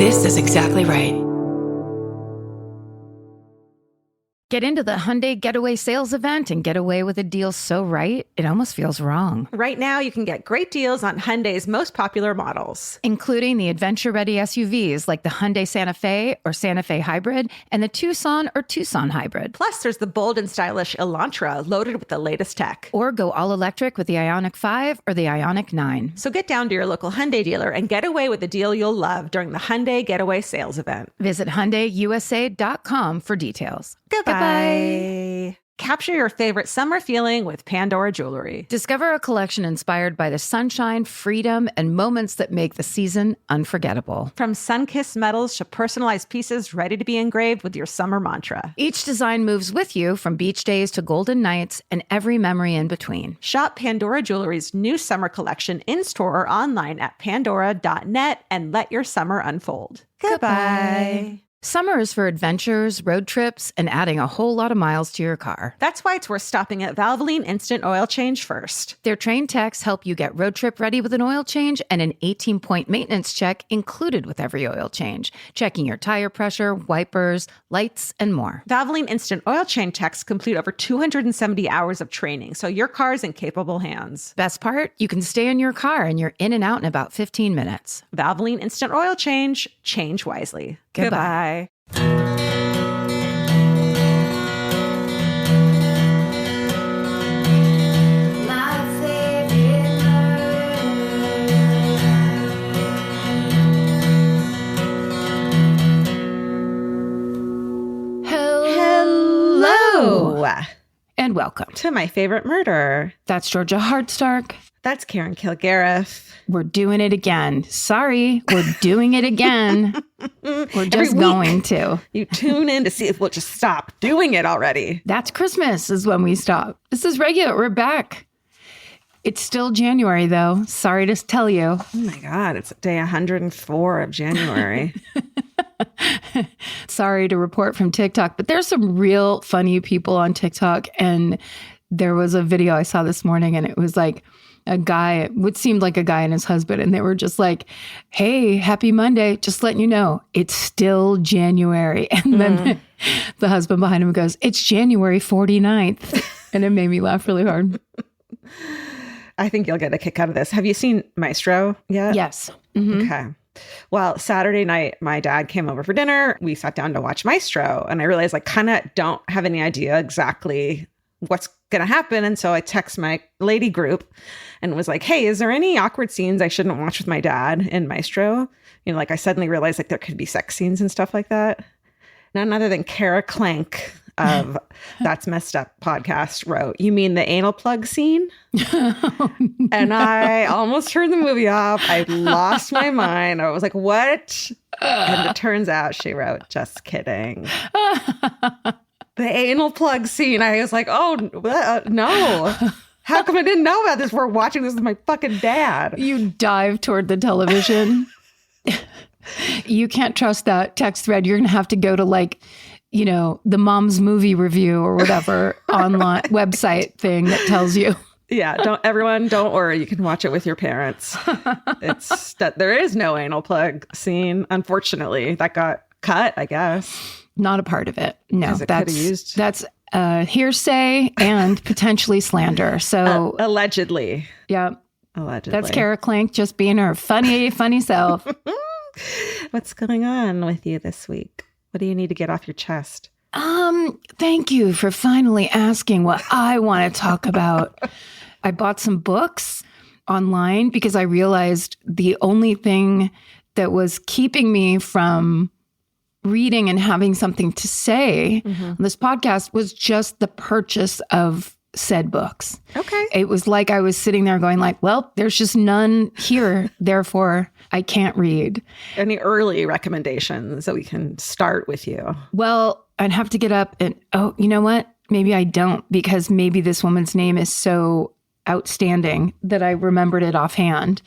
This is exactly right. Get into the Hyundai Getaway Sales Event and get away with a deal so right, it almost feels wrong. Right now, you can get great deals on Hyundai's most popular models, including the adventure-ready SUVs like the Hyundai Santa Fe or Santa Fe Hybrid and the Tucson or Tucson Hybrid. Plus, there's the bold and stylish Elantra loaded with the latest tech. Or go all-electric with the Ioniq 5 or the Ioniq 9. So get down to your local Hyundai dealer and get away with a deal you'll love during the Hyundai Getaway Sales Event. Visit HyundaiUSA.com for details. Goodbye. Capture your favorite summer feeling with Pandora Jewelry. Discover a collection inspired by the sunshine, freedom, and moments that make the season unforgettable. From sun-kissed metals to personalized pieces ready to be engraved with your summer mantra. Each design moves with you from beach days to golden nights and every memory in between. Shop Pandora Jewelry's new summer collection in-store or online at pandora.net and let your summer unfold. Goodbye. Summer is for adventures, road trips, and adding a whole lot of miles to your car. That's why it's worth stopping at Valvoline Instant Oil Change first. Their trained techs help you get road trip ready with an oil change and an 18-point maintenance check included with every oil change, checking your tire pressure, wipers, lights, and more. Valvoline Instant Oil Change techs complete over 270 hours of training, so your car's in capable hands. Best part? You can stay in your car and you're in and out in about 15 minutes. Valvoline Instant Oil Change. Change wisely. Goodbye. Hello. And welcome to My Favorite Murder. That's Georgia Hardstark. That's Karen Kilgariff. We're doing it again. Sorry, we're doing it again. We're just going to. You tune in to see if we'll just stop doing it already. That's Christmas is when we stop. This is regular. We're back. It's still January, though. Sorry to tell you. Oh, my God. It's day 104 of January. Sorry to report from TikTok, but there's some real funny people on TikTok. And there was a video I saw this morning, and it was like a guy, what seemed like a guy and his husband. And they were just like, hey, happy Monday. Just letting you know, it's still January. And then the husband behind him goes, it's January 49th. And it made me laugh really hard. I think you'll get a kick out of this. Have you seen Maestro yet? Yes. Mm-hmm. Okay. Well, Saturday night, my dad came over for dinner. We sat down to watch Maestro, and I realized I kind of don't have any idea exactly what's going to happen. And so I text my lady group and was like, hey, is there any awkward scenes I shouldn't watch with my dad in Maestro? You know, like I suddenly realized like there could be sex scenes and stuff like that. None other than Kara Clank of That's Messed Up podcast wrote, you mean the anal plug scene? Oh, no. And I almost turned the movie off. I lost my mind. I was like, what? And it turns out she wrote, just kidding. The anal plug scene. I was like, oh, no. How come I didn't know about this? We're watching this with my fucking dad. You dive toward the television. You can't trust that text thread. You're going to have to go to like, you know, the Mom's Movie Review or whatever online website thing that tells you. Yeah, don't worry. You can watch it with your parents. It's that there is no anal plug scene. Unfortunately, that got cut, I guess. Not a part of it. No, that's hearsay and potentially slander. So allegedly. Yeah. Allegedly. That's Kara Clank just being her funny self. What's going on with you this week? What do you need to get off your chest? Thank you for finally asking what I want to talk about. I bought some books online because I realized the only thing that was keeping me from reading and having something to say on this podcast was just the purchase of said books. Okay. It was like I was sitting there going like, well, there's just none here. Therefore, I can't read. Any early recommendations that we can start with you? Well, I'd have to get up and, oh, you know what? Maybe I don't, because maybe this woman's name is so outstanding that I remembered it offhand.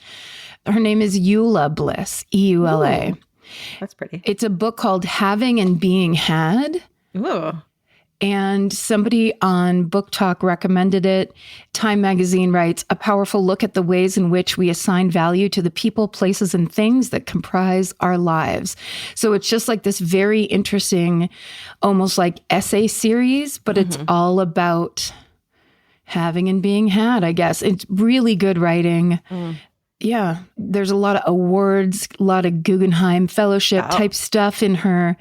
Her name is Eula Bliss, E-U-L-A. Ooh, that's pretty. It's a book called Having and Being Had. Ooh. And somebody on Book Talk recommended it. Time magazine writes, a powerful look at the ways in which we assign value to the people, places, and things that comprise our lives. So it's just like this very interesting, almost like essay series, but it's all about having and being had, I guess. It's really good writing. Yeah, there's a lot of awards, a lot of Guggenheim Fellowship type stuff in her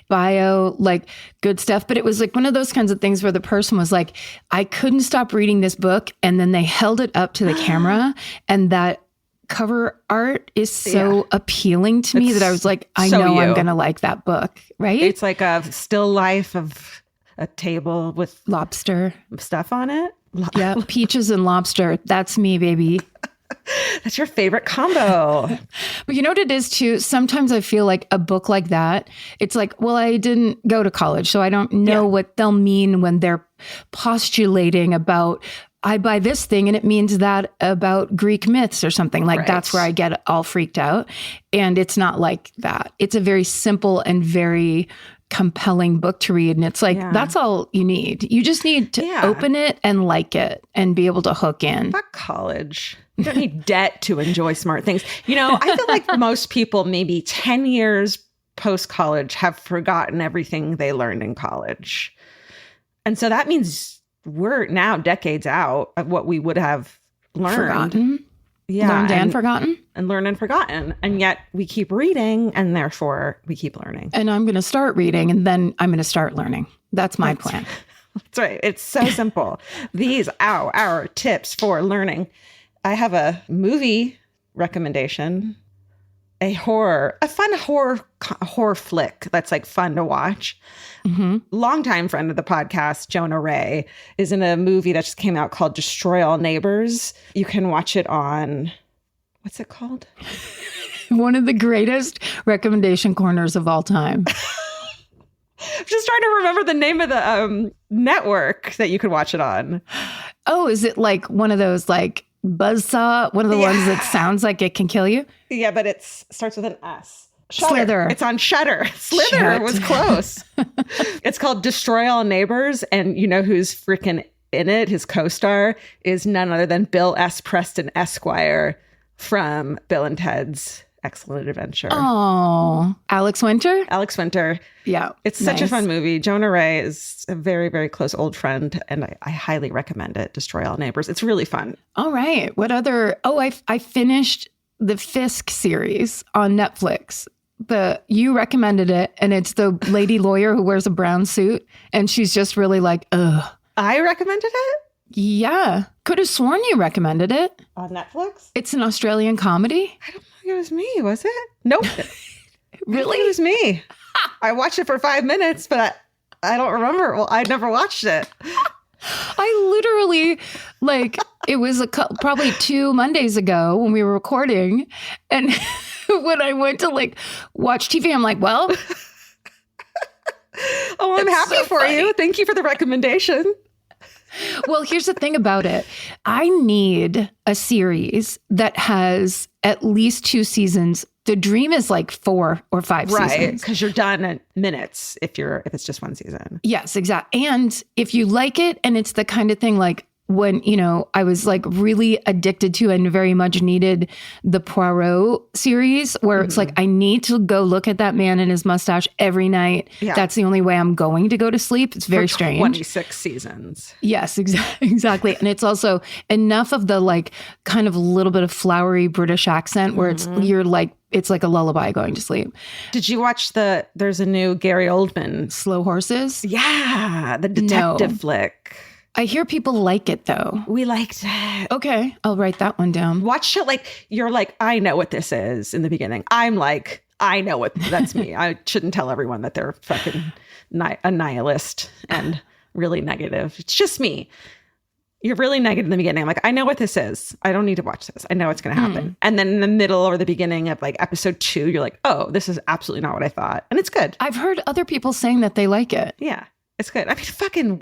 bio, like good stuff. But it was like one of those kinds of things where the person was like, I couldn't stop reading this book. And then they held it up to the camera. And that cover art is so appealing to me that I was like, I know I'm going to like that book, right? It's like a still life of a table with lobster stuff on it. Yeah, peaches and lobster. That's me, baby. That's your favorite combo. But you know what it is too? Sometimes I feel like a book like that, it's like, well, I didn't go to college, so I don't know what they'll mean when they're postulating about, I buy this thing and it means that about Greek myths or something. Like that's where I get all freaked out. And it's not like that. It's a very simple and very compelling book to read. And it's like, that's all you need. You just need to open it and like it and be able to hook in. Fuck college. You don't need debt to enjoy smart things. You know, I feel like most people, maybe 10 years post-college, have forgotten everything they learned in college. And so that means we're now decades out of what we would have learned. Forgotten? Yeah. Learned and forgotten? And learned and forgotten. And yet we keep reading and therefore we keep learning. And I'm going to start reading and then I'm going to start learning. That's my plan. That's right. It's so simple. These are our tips for learning. I have a movie recommendation, a fun horror flick that's like fun to watch. Longtime friend of the podcast, Jonah Ray, is in a movie that just came out called Destroy All Neighbors. You can watch it on, what's it called? One of the greatest recommendation corners of all time. I'm just trying to remember the name of the network that you could watch it on. Oh, is it like one of those like Buzzsaw, one of the ones that sounds like it can kill you? Yeah, but it starts with an S. Slither. It's on Shudder. Slither was close. It's called Destroy All Neighbors. And you know who's freaking in it? His co-star is none other than Bill S. Preston Esquire from Bill and Ted's Excellent Adventure. Oh, Alex Winter? Alex Winter. Yeah. It's such a fun movie. Jonah Ray is a very, very close old friend, and I highly recommend it. Destroy All Neighbors. It's really fun. All right. What other? Oh, I finished the Fisk series on Netflix. You recommended it, and it's the lady lawyer who wears a brown suit, and she's just really like, ugh. I recommended it? Yeah. Could have sworn you recommended it. On Netflix? It's an Australian comedy. I don't think it was me, was it? Nope. Really? It was me. I watched it for 5 minutes, but I don't remember. Well, I never watched it. I literally, like, it was probably 2 Mondays ago when we were recording. And when I went to, like, watch TV, I'm like, well. Oh, I'm happy so for you. Thank you for the recommendation. Well, here's the thing about it. I need a series that has at least 2 seasons. The dream is like 4 or 5 seasons. Right, because you're done in minutes if it's just 1 season. Yes, exactly. And if you like it, and it's the kind of thing like when, I was like really addicted to and very much needed the Poirot series where it's like, I need to go look at that man and his mustache every night. Yeah. That's the only way I'm going to go to sleep. It's very strange. 26 seasons. Yes, exactly. And it's also enough of the like kind of a little bit of flowery British accent where it's like a lullaby going to sleep. Did you watch there's a new Gary Oldman. Slow Horses? Yeah, the detective flick. I hear people like it, though. We liked it. Okay, I'll write that one down. Watch it like, you're like, I know what this is in the beginning. I'm like, I know what, that's me. I shouldn't tell everyone that they're fucking a nihilist and really negative. It's just me. You're really negative in the beginning. I'm like, I know what this is. I don't need to watch this. I know what's going to happen. And then in the middle or the beginning of like episode 2, you're like, oh, this is absolutely not what I thought. And it's good. I've heard other people saying that they like it. Yeah, it's good. I mean, fucking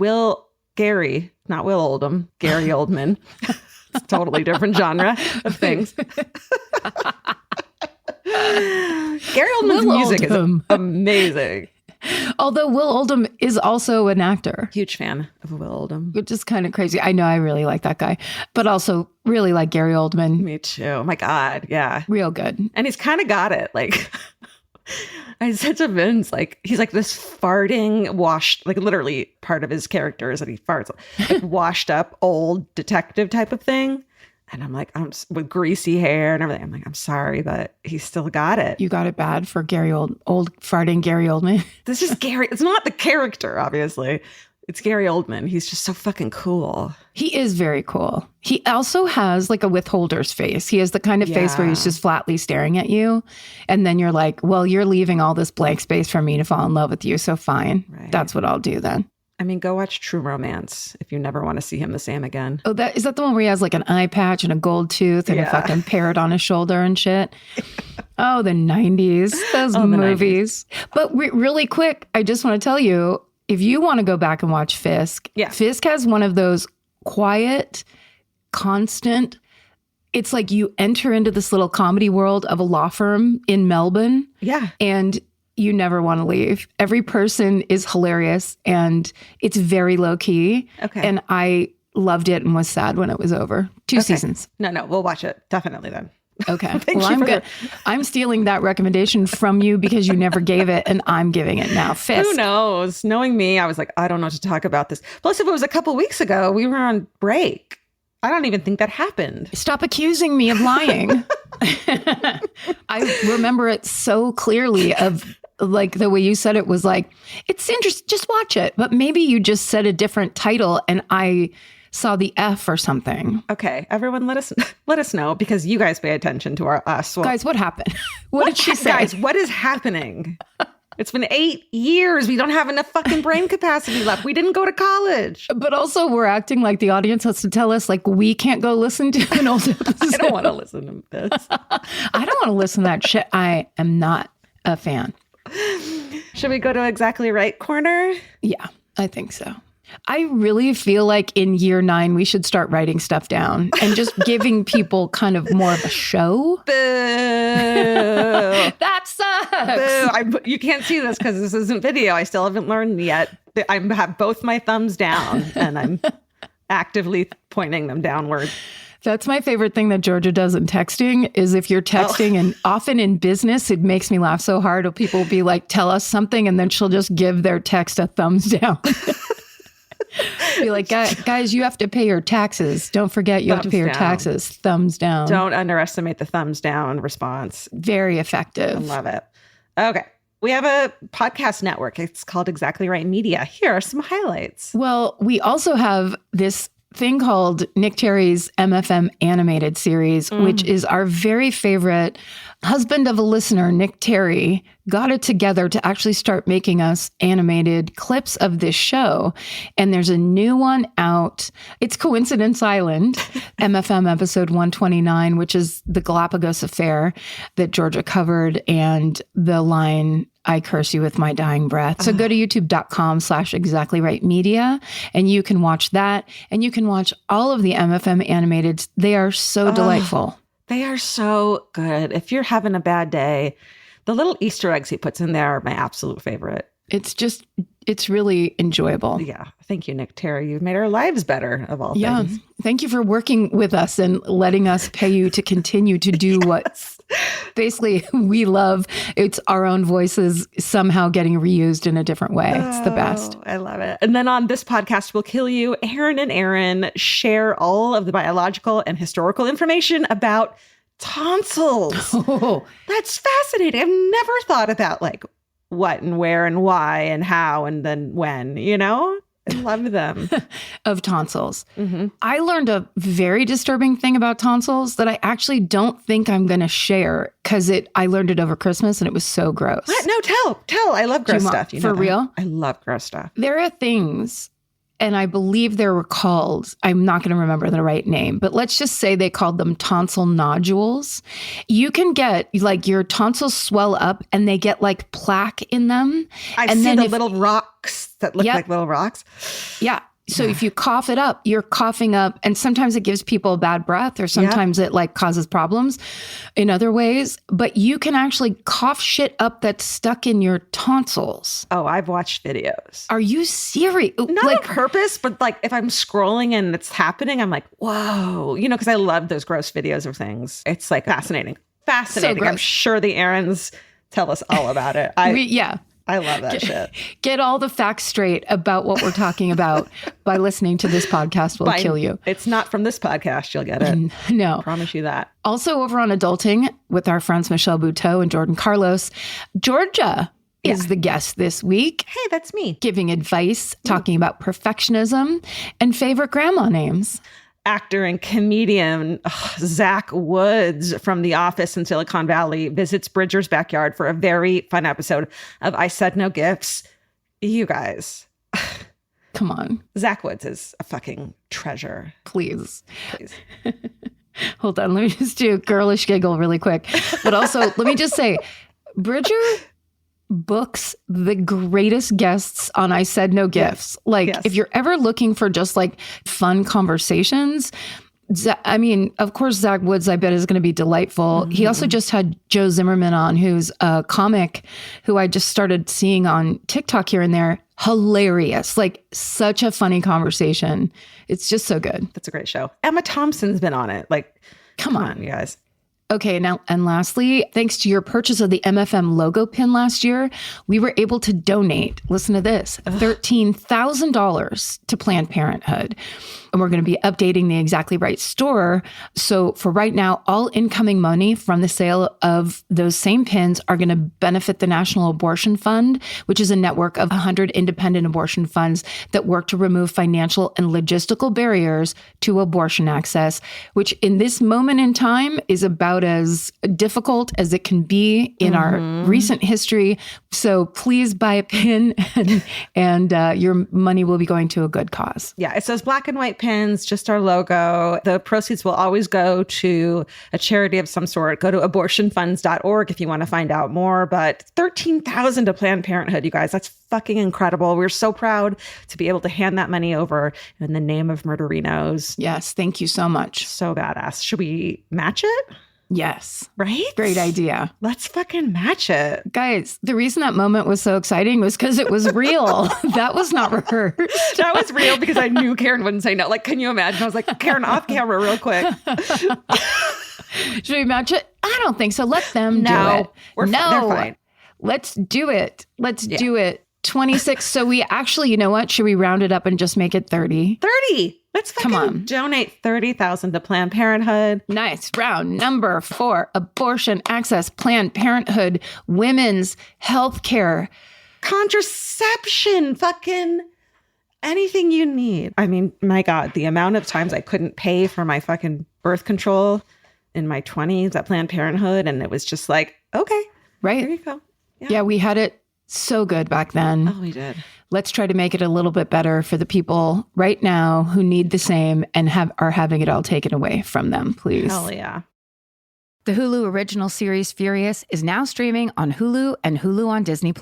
Gary, not Will Oldham, Gary Oldman. It's a totally different genre of things. Gary Oldman's music is amazing. Although Will Oldham is also an actor, Huge fan of Will Oldham. which is kind of crazy. I know I really like that guy, but also really like Gary Oldman. Me too. My God. Yeah. Real good. And he's kind of got it. Like, I said to Vince, like, he's like this farting, washed, like literally part of his character is that he farts, like washed up old detective type of thing. And I'm like, with greasy hair and everything. I'm like, I'm sorry, but he's still got it. You got it bad for Gary old farting Gary Oldman. This is Gary. It's not the character, obviously. It's Gary Oldman. He's just so fucking cool. He is very cool. He also has like a withholder's face. He has the kind of face where he's just flatly staring at you. And then you're like, well, you're leaving all this blank space for me to fall in love with you. So fine. Right. That's what I'll do then. I mean, go watch True Romance if you never want to see him the same again. Oh, is that the one where he has like an eye patch and a gold tooth and a fucking parrot on his shoulder and shit? Oh, the 90s. Those movies. 90s. But really quick, I just want to tell you, if you want to go back and watch Fisk, Fisk has one of those quiet, constant, it's like you enter into this little comedy world of a law firm in Melbourne. Yeah. And you never want to leave. Every person is hilarious and it's very low key. Okay. And I loved it and was sad when it was over. 2 seasons. No, we'll watch it. Definitely then. Okay. Well, I'm good. I'm stealing that recommendation from you because you never gave it and I'm giving it now. Fisk. Who knows? Knowing me, I was like, I don't know what to talk about this. Plus, if it was a couple weeks ago, we were on break. I don't even think that happened. Stop accusing me of lying. I remember it so clearly of like the way you said it was like, it's interesting, just watch it. But maybe you just said a different title and I saw the F or something. Okay, everyone let us know because you guys pay attention to us. Well, guys, what happened? What did she say? Guys, what is happening? It's been 8 years. We don't have enough fucking brain capacity left. We didn't go to college. But also we're acting like the audience has to tell us like we can't go listen to an old episode. I don't want to listen to this. I don't want to listen to that shit. I am not a fan. Should we go to Exactly Right corner? Yeah, I think so. I really feel like in year 9, we should start writing stuff down and just giving people kind of more of a show. Boo. That sucks. Boo. You can't see this because this isn't video. I still haven't learned yet. I have both my thumbs down and I'm actively pointing them downward. That's my favorite thing that Georgia does in texting is if you're texting and often in business, it makes me laugh so hard. People will be like, tell us something. And then she'll just give their text a thumbs down. Be like, guys, you have to pay your taxes. Don't forget you have to pay your taxes. Thumbs down. Don't underestimate the thumbs down response. Very effective. I love it. Okay. We have a podcast network. It's called Exactly Right Media. Here are some highlights. Well, we also have this thing called Nick Terry's MFM animated series, which is our very favorite. Husband of a listener, Nick Terry, got it together to actually start making us animated clips of this show. And there's a new one out. It's Coincidence Island, MFM episode 129, which is the Galapagos affair that Georgia covered and the line, I curse you with my dying breath. So go to youtube.com/exactlyrightmedia and you can watch that. And you can watch all of the MFM animated. They are so delightful. They are so good. If you're having a bad day, the little Easter eggs he puts in there are my absolute favorite. It's really enjoyable. Yeah. Thank you, Nick Terry. You've made our lives better of all things. Thank you for working with us and letting us pay you to continue to do what basically we love. It's our own voices somehow getting reused in a different way. It's the best. I love it. And then on this podcast, We'll Kill You, Aaron and Aaron share all of the biological and historical information about tonsils. Oh. That's fascinating. I've never thought about like what and where and why and how and then when, you know? I love them. Of tonsils. Mm-hmm. I learned a very disturbing thing about tonsils that I actually don't think I'm going to share because I learned it over Christmas and it was so gross. What? No, tell. I love gross stuff. You know for real? I love gross stuff. There are things, and I believe they were called, I'm not going to remember the right name, but let's just say they called them tonsil nodules. You can get like your tonsils swell up and they get like plaque in them. I've seen the little rocks that look like little rocks. Yeah. So if you cough it up, you're coughing up, and sometimes it gives people bad breath, or sometimes it like causes problems in other ways. But you can actually cough shit up that's stuck in your tonsils. Oh, I've watched videos. Are you serious? Not like, on purpose, but like if I'm scrolling and it's happening, I'm like, whoa, because I love those gross videos of things. It's like fascinating. Fascinating. I'm sure the Aarons tell us all about it. I love that shit. Get all the facts straight about what we're talking about by listening to this podcast will kill you. It's not from this podcast. You'll get it. No. I promise you that. Also over on Adulting with our friends Michelle Buteau and Jordan Carlos, Georgia is the guest this week. Hey, that's me. Giving advice, talking about perfectionism and favorite grandma names. Actor and comedian Zach Woods from The Office in Silicon Valley visits Bridger's backyard for a very fun episode of I Said No Gifts. You guys. Come on. Zach Woods is a fucking treasure. Please. Hold on. Let me just do a girlish giggle really quick. But also, let me just say, Bridger books the greatest guests on I Said No Gifts. If you're ever looking for just like fun conversations, of course, Zach Woods, I bet, is going to be delightful. Mm-hmm. He also just had Joe Zimmerman on, who's a comic who I just started seeing on TikTok here and there. Hilarious. Like such a funny conversation. It's just so good. That's a great show. Emma Thompson's been on it. Like, come on, you guys. Okay, now, and lastly, thanks to your purchase of the MFM logo pin last year, we were able to donate, listen to this, $13,000 to Planned Parenthood. And we're going to be updating the Exactly Right store. So for right now, all incoming money from the sale of those same pins are going to benefit the National Abortion Fund, which is a network of 100 independent abortion funds that work to remove financial and logistical barriers to abortion access, which in this moment in time is about as difficult as it can be in our recent history. So please buy a pin and your money will be going to a good cause. Yeah, it's those black and white pins, just our logo. The proceeds will always go to a charity of some sort. Go to abortionfunds.org if you want to find out more. But $13,000 to Planned Parenthood, you guys, that's fucking incredible. We're so proud to be able to hand that money over in the name of murderinos. Yes, thank you so much. So badass. Should we match it? Yes. Right? Great idea. Let's fucking match it. Guys, the reason that moment was so exciting was because it was real. That was not rehearsed. That was real because I knew Karen wouldn't say no. Like, can you imagine? I was like, Karen, off camera real quick. Should we match it? I don't think so. Let them do it. They're fine. Let's do it. Let's do it. 26. So we actually, you know what? Should we round it up and just make it 30? 30. Let's fucking donate $30,000 to Planned Parenthood. Nice. Round number 4, abortion access, Planned Parenthood, women's health care, contraception, fucking anything you need. I mean, my God, the amount of times I couldn't pay for my fucking birth control in my 20s at Planned Parenthood. And it was just like, okay, right. There you go. Yeah, we had it so good back then. Oh, we did. Let's try to make it a little bit better for the people right now who need the same and are having it all taken away from them, please. Hell yeah. The Hulu original series Furious is now streaming on Hulu and Hulu on Disney+.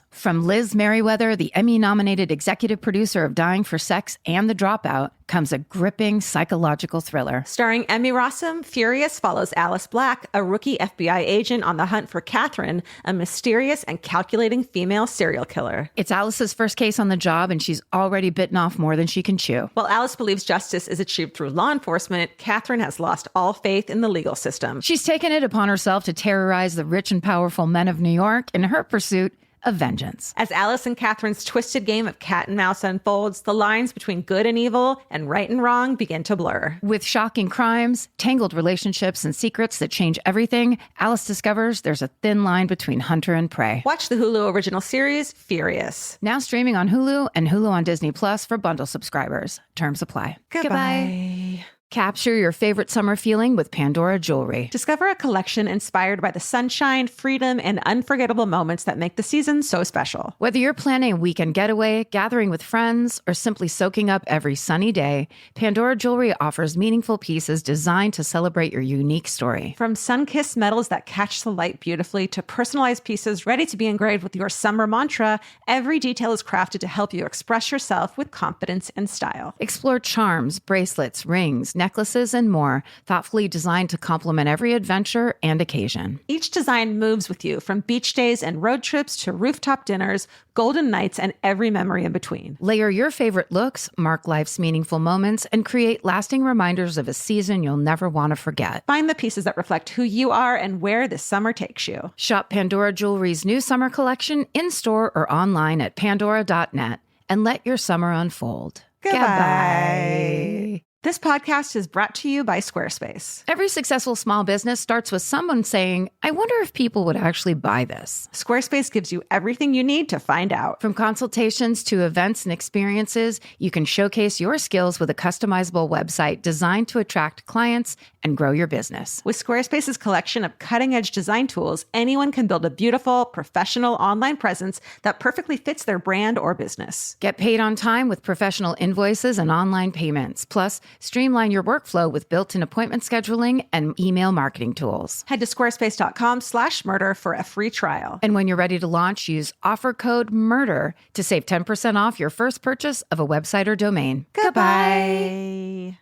From Liz Merriweather, the Emmy-nominated executive producer of Dying for Sex and The Dropout, comes a gripping psychological thriller. Starring Emmy Rossum, Furious follows Alice Black, a rookie FBI agent on the hunt for Catherine, a mysterious and calculating female serial killer. It's Alice's first case on the job, and she's already bitten off more than she can chew. While Alice believes justice is achieved through law enforcement, Catherine has lost all faith in the legal system. She's taken it upon herself to terrorize the rich and powerful men of New York in her pursuit of vengeance. As Alice and Catherine's twisted game of cat and mouse unfolds, the lines between good and evil and right and wrong begin to blur. With shocking crimes, tangled relationships, and secrets that change everything, Alice discovers there's a thin line between hunter and prey. Watch the Hulu original series, Furious. Now streaming on Hulu and Hulu on Disney Plus for bundle subscribers. Terms apply. Goodbye. Capture your favorite summer feeling with Pandora Jewelry. Discover a collection inspired by the sunshine, freedom, and unforgettable moments that make the season so special. Whether you're planning a weekend getaway, gathering with friends, or simply soaking up every sunny day, Pandora Jewelry offers meaningful pieces designed to celebrate your unique story. From sun-kissed metals that catch the light beautifully to personalized pieces ready to be engraved with your summer mantra, every detail is crafted to help you express yourself with confidence and style. Explore charms, bracelets, rings, necklaces, and more, thoughtfully designed to complement every adventure and occasion. Each design moves with you, from beach days and road trips to rooftop dinners, golden nights, and every memory in between. Layer your favorite looks, mark life's meaningful moments, and create lasting reminders of a season you'll never want to forget. Find the pieces that reflect who you are and where this summer takes you. Shop Pandora Jewelry's new summer collection in-store or online at pandora.net and let your summer unfold. Goodbye. This podcast is brought to you by Squarespace. Every successful small business starts with someone saying, I wonder if people would actually buy this. Squarespace gives you everything you need to find out. From consultations to events and experiences, you can showcase your skills with a customizable website designed to attract clients and grow your business. With Squarespace's collection of cutting-edge design tools, anyone can build a beautiful, professional online presence that perfectly fits their brand or business. Get paid on time with professional invoices and online payments. Plus, streamline your workflow with built-in appointment scheduling and email marketing tools. Head to squarespace.com/murder for a free trial. And when you're ready to launch, use offer code MURDER to save 10% off your first purchase of a website or domain. Goodbye.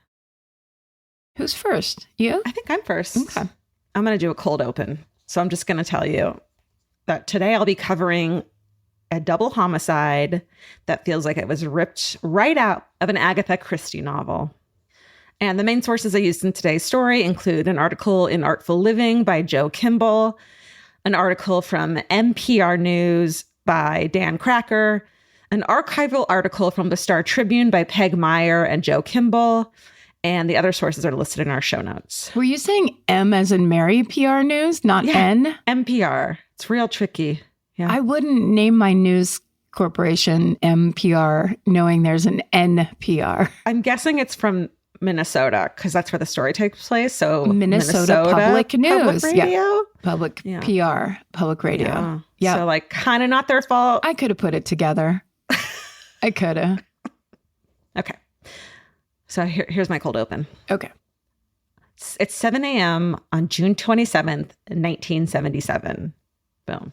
Who's first? You? I think I'm first. Okay. I'm going to do a cold open. So I'm just going to tell you that today I'll be covering a double homicide that feels like it was ripped right out of an Agatha Christie novel. And the main sources I used in today's story include an article in Artful Living by Joe Kimball, an article from NPR News by Dan Cracker, an archival article from the Star Tribune by Peg Meyer and Joe Kimball, and the other sources are listed in our show notes. Were you saying M as in Mary PR News, not N? NPR. It's real tricky. Yeah. I wouldn't name my news corporation MPR knowing there's an NPR. I'm guessing it's from Minnesota because that's where the story takes place. So Minnesota Public News. Public Radio. Yeah. Public PR. Public Radio. Yeah. So like kind of not their fault. I could have put it together. I could have. Okay. So here's my cold open. Okay. It's 7 a.m. on June 27th, 1977. Boom.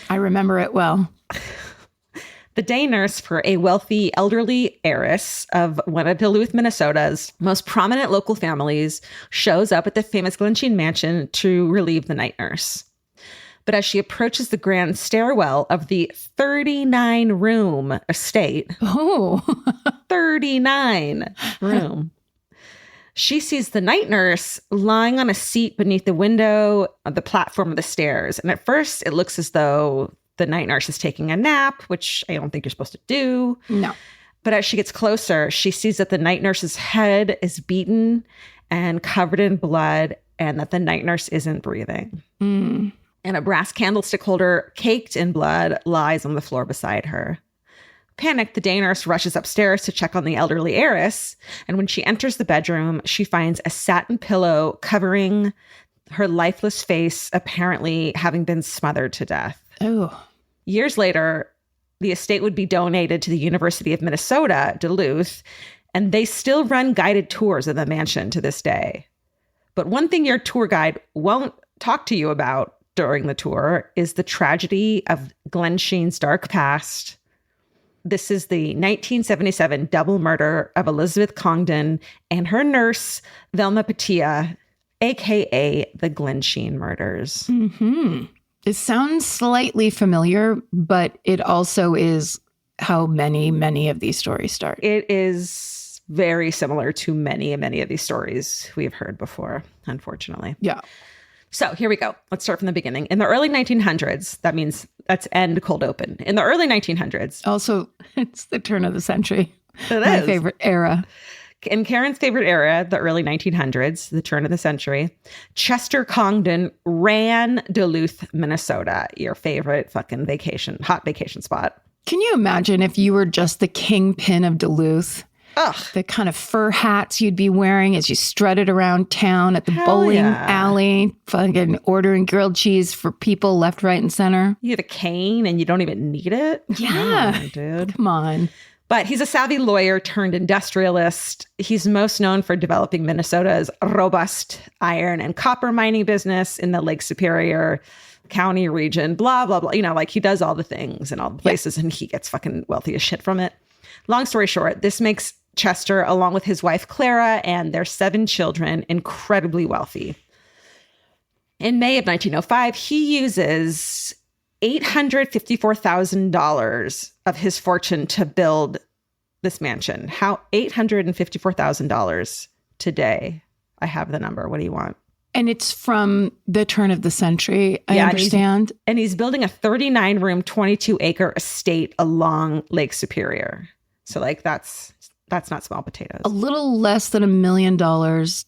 I remember it well. The day nurse for a wealthy elderly heiress of one of Duluth, Minnesota's most prominent local families shows up at the famous Glensheen mansion to relieve the night nurse. But as she approaches the grand stairwell of the 39-room estate, 39 room, she sees the night nurse lying on a seat beneath the window of the platform of the stairs. And at first, it looks as though the night nurse is taking a nap, which I don't think you're supposed to do. No. But as she gets closer, she sees that the night nurse's head is beaten and covered in blood, and that the night nurse isn't breathing. Mm. And a brass candlestick holder caked in blood lies on the floor beside her. Panicked, the day nurse rushes upstairs to check on the elderly heiress. And when she enters the bedroom, she finds a satin pillow covering her lifeless face, apparently having been smothered to death. Oh. Years later, the estate would be donated to the University of Minnesota, Duluth, and they still run guided tours of the mansion to this day. But one thing your tour guide won't talk to you about during the tour is the tragedy of Glensheen's dark past. This is the 1977 double murder of Elizabeth Congdon and her nurse, Velma Patia, a.k.a. the Glensheen murders. Mm-hmm. It sounds slightly familiar, but it also is how many of these stories start. It is very similar to many of these stories we've heard before, unfortunately. Yeah. So here we go. Let's start from the beginning. In the early 1900s, that means that's end cold open. In the early 1900s. Also, it's the turn of the century. My favorite era. In Karen's favorite era, the early 1900s, the turn of the century, Chester Congdon ran Duluth, Minnesota, your favorite fucking hot vacation spot. Can you imagine if you were just the kingpin of Duluth? Ugh. the kind of fur hats you'd be wearing as you strutted around town at the Hell bowling yeah. alley, fucking ordering grilled cheese for people left, right, and center. You have a cane and you don't even need it? Yeah. Come on, dude. Come on. But he's a savvy lawyer turned industrialist. He's most known for developing Minnesota's robust iron and copper mining business in the Lake Superior County region, blah, blah, blah. You know, like he does all the things in all the places and he gets fucking wealthy as shit from it. Long story short, this makes Chester, along with his wife Clara and their 7 children, incredibly wealthy. In May of 1905, he uses $854,000 of his fortune to build this mansion. How? $854,000 today. I have the number. What do you want? And it's from the turn of the century, I understand. And he's building a 39-room, 22-acre estate along Lake Superior. So like that's not small potatoes. A little less than $1 million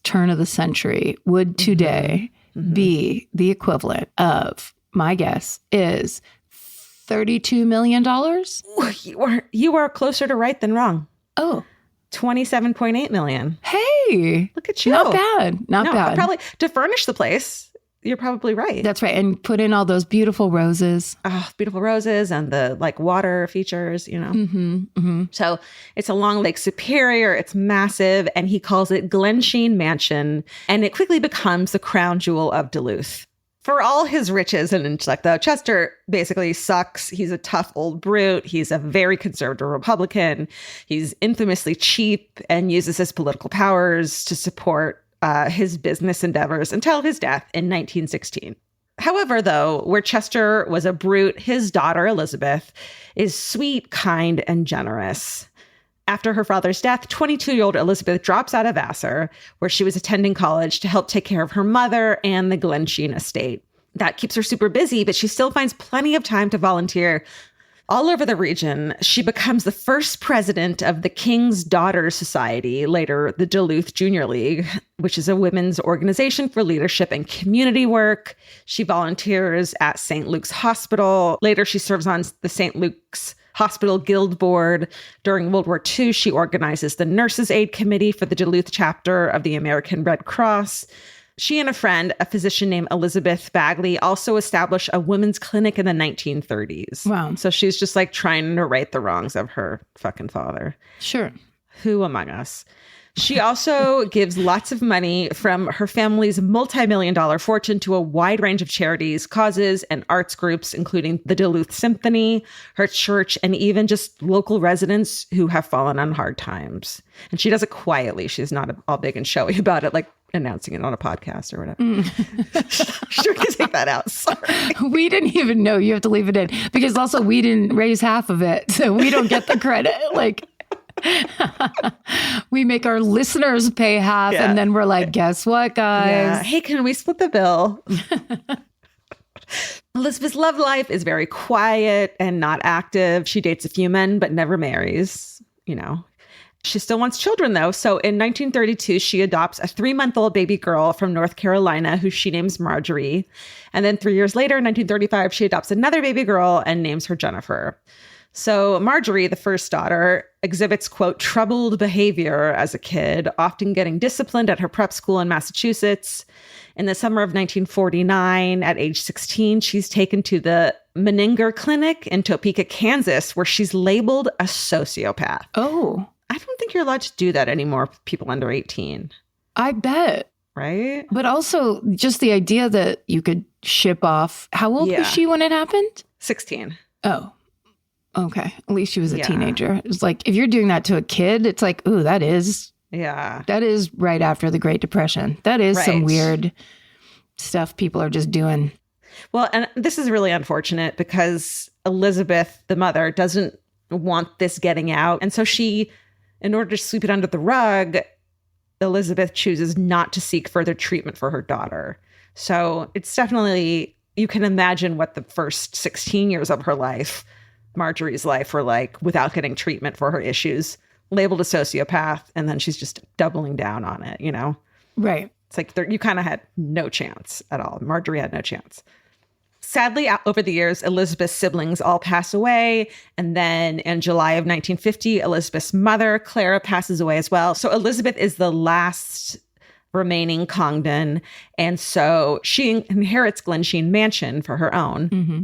turn of the century would today be the equivalent of, my guess is $32 million. You are closer to right than wrong. Oh, $27.8 million. hey, Look at you. not bad. Not bad. Probably to furnish the place. You're probably right. That's right. And put in all those beautiful roses. Oh, beautiful roses and the like water features, you know. So it's along Lake Superior. It's massive. And he calls it Glensheen Mansion. And it quickly becomes the crown jewel of Duluth. For all his riches and intellect, though, Chester basically sucks. He's a tough old brute. He's a very conservative Republican. He's infamously cheap and uses his political powers to support his business endeavors until his death in 1916. However, though, where Chester was a brute, his daughter, Elizabeth, is sweet, kind, and generous. After her father's death, 22-year-old Elizabeth drops out of Vassar, where she was attending college, to help take care of her mother and the Glensheen estate. That keeps her super busy, but she still finds plenty of time to volunteer all over the region. She becomes the first president of the King's Daughters Society, later the Duluth Junior League, which is a women's organization for leadership and community work. She volunteers at St. Luke's Hospital. Later, she serves on the St. Luke's Hospital Guild Board. During World War II, she organizes the Nurses Aid Committee for the Duluth chapter of the American Red Cross. She and a friend, a physician named Elizabeth Bagley, also established a women's clinic in the 1930s. Wow. So she's just like trying to right the wrongs of her fucking father. Sure. Who among us? She also gives lots of money from her family's multi-million-dollar fortune to a wide range of charities, causes, and arts groups, including the Duluth Symphony, her church, and even just local residents who have fallen on hard times. And she does it quietly. She's not all big and showy about it, like announcing it on a podcast or whatever. Sure, can take that out. Sorry. We didn't even know. You have to leave it in. Because also we didn't raise half of it. So we don't get the credit. Like, we make our listeners pay half. Yeah. And then we're like, guess what, guys? Yeah. Hey, can we split the bill? Elizabeth's love life is very quiet and not active. She dates a few men, but never marries, you know. She still wants children, though. So in 1932, she adopts a 3-month-old baby girl from North Carolina, who she names Marjorie. And then 3 years later, in 1935, she adopts another baby girl and names her Jennifer. So Marjorie, the first daughter, exhibits, quote, troubled behavior as a kid, often getting disciplined at her prep school in Massachusetts. In the summer of 1949, at age 16, she's taken to the Menninger Clinic in Topeka, Kansas, where she's labeled a sociopath. Oh, I don't think you're allowed to do that anymore with people under 18. I bet. Right? But also just the idea that you could ship off. How old was she when it happened? 16. Oh, okay. At least she was a teenager. It's like, if you're doing that to a kid, it's like, ooh, that is right after the Great Depression. That is some weird stuff people are just doing. Well, and this is really unfortunate because Elizabeth, the mother, doesn't want this getting out. And so she, in order to sweep it under the rug, Elizabeth chooses not to seek further treatment for her daughter. So it's definitely, you can imagine what the first 16 years of her life, Marjorie's life, were like without getting treatment for her issues, labeled a sociopath, and then she's just doubling down on it, you know? Right. It's like you kind of had no chance at all. Marjorie had no chance. Sadly, over the years, Elizabeth's siblings all pass away. And then in July of 1950, Elizabeth's mother, Clara, passes away as well. So Elizabeth is the last remaining Congdon. And so she inherits Glensheen Mansion for her own. Mm-hmm.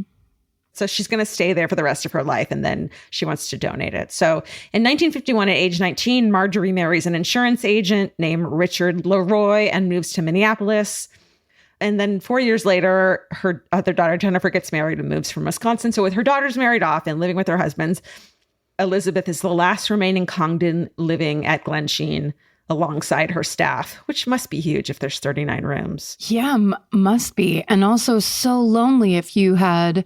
So she's going to stay there for the rest of her life, and then she wants to donate it. So in 1951, at age 19, Marjorie marries an insurance agent named Richard Leroy and moves to Minneapolis. And then 4 years later, her other daughter, Jennifer, gets married and moves from Wisconsin. So with her daughters married off and living with their husbands, Elizabeth is the last remaining Congdon living at Glensheen alongside her staff, which must be huge if there's 39 rooms. Yeah, must be. And also so lonely if you had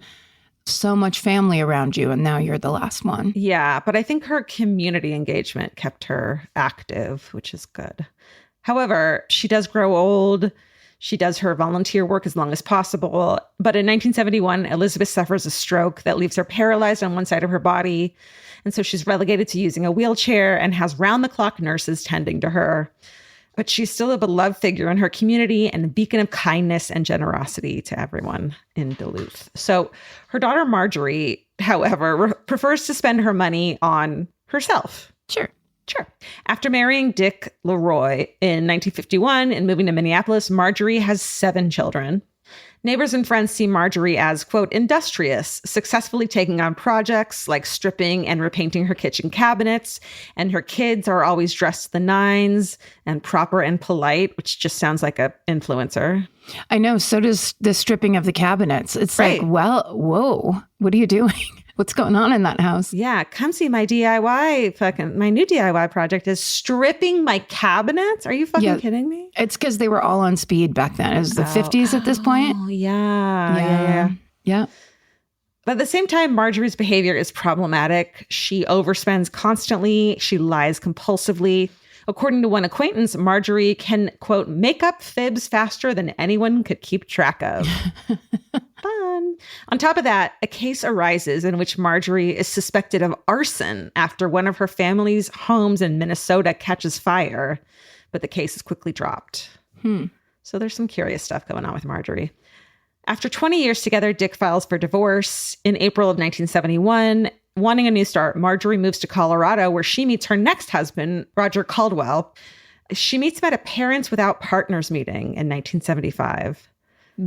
so much family around you and now you're the last one. Yeah, but I think her community engagement kept her active, which is good. However, she does grow old. She does her volunteer work as long as possible. But in 1971, Elizabeth suffers a stroke that leaves her paralyzed on one side of her body. And so she's relegated to using a wheelchair and has round-the-clock nurses tending to her. But she's still a beloved figure in her community and a beacon of kindness and generosity to everyone in Duluth. So her daughter Marjorie, however, prefers to spend her money on herself. Sure. After marrying Dick Leroy in 1951 and moving to Minneapolis, Marjorie has 7 children. Neighbors and friends see Marjorie as, quote, industrious, successfully taking on projects like stripping and repainting her kitchen cabinets. And her kids are always dressed to the nines and proper and polite, which just sounds like an influencer. I know. So does the stripping of the cabinets. It's right. Like, well, whoa, what are you doing? What's going on in that house? Yeah, come see my DIY. My new DIY project is stripping my cabinets. Are you fucking kidding me? It's because they were all on speed back then. It was the 50s at this point. Oh, yeah. But at the same time, Marjorie's behavior is problematic. She overspends constantly. She lies compulsively. According to one acquaintance, Marjorie can, quote, make up fibs faster than anyone could keep track of. Fun. On top of that, a case arises in which Marjorie is suspected of arson after one of her family's homes in Minnesota catches fire, but the case is quickly dropped. So there's some curious stuff going on with Marjorie. After 20 years together, Dick files for divorce. In April of 1971, wanting a new start, Marjorie moves to Colorado, where she meets her next husband, Roger Caldwell. She meets him at a Parents Without Partners meeting in 1975.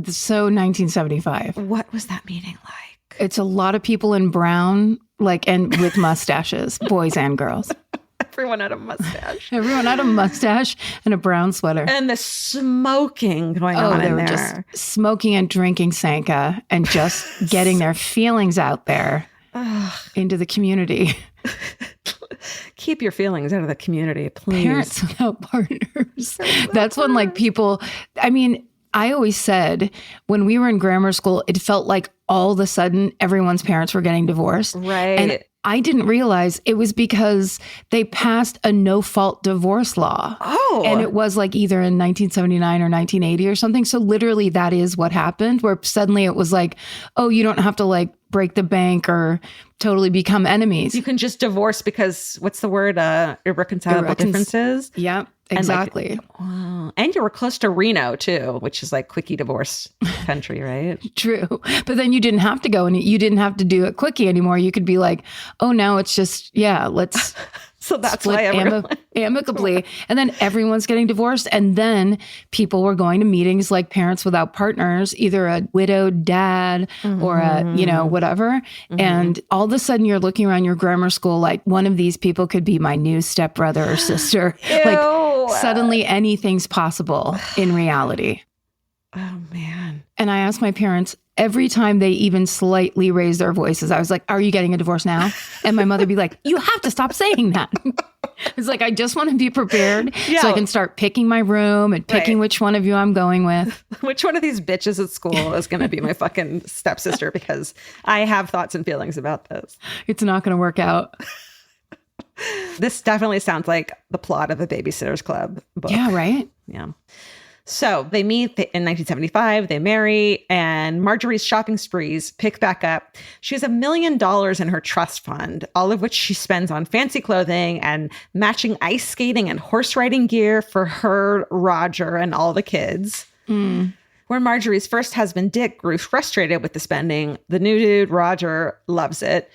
So 1975. What was that meeting like? It's a lot of people in brown, and with mustaches, boys and girls. Everyone had a mustache. Everyone had a mustache and a brown sweater. And the smoking going on in there. Just smoking and drinking Sanka and just getting their feelings out there into the community. Keep your feelings out of the community, please. Parents Without Partners. That's when people, I always said when we were in grammar school, it felt like all of a sudden everyone's parents were getting divorced. Right. And I didn't realize it was because they passed a no-fault divorce law. Oh. And it was either in 1979 or 1980 or something. So literally that is what happened, where suddenly it was you don't have to break the bank or totally become enemies. You can just divorce because, what's the word? Irreconcilable differences. Yeah, exactly. Wow. And you were close to Reno too, which is quickie divorce country, right? True. But then you didn't have to go and you didn't have to do it quickie anymore. You could be oh, now it's just, let's so that's why amicably. And then everyone's getting divorced. And then people were going to meetings like Parents Without Partners, either a widowed dad or a, whatever. Mm-hmm. And all of a sudden you're looking around your grammar school, one of these people could be my new stepbrother or sister. Suddenly anything's possible in reality. Oh, man. And I asked my parents every time they even slightly raised their voices, I was like, are you getting a divorce now? And my mother would be like, you have to stop saying that. It's I just want to be prepared so I can start picking my room and picking which one of you I'm going with. Which one of these bitches at school is going to be my fucking stepsister, because I have thoughts and feelings about this. It's not going to work out. This definitely sounds like the plot of a Babysitter's Club book. Yeah, right? Yeah. So they meet in 1975, they marry, and Marjorie's shopping sprees pick back up. She has $1 million in her trust fund, all of which she spends on fancy clothing and matching ice skating and horse riding gear for her, Roger, and all the kids. Where Marjorie's first husband, Dick, grew frustrated with the spending, the new dude, Roger, loves it.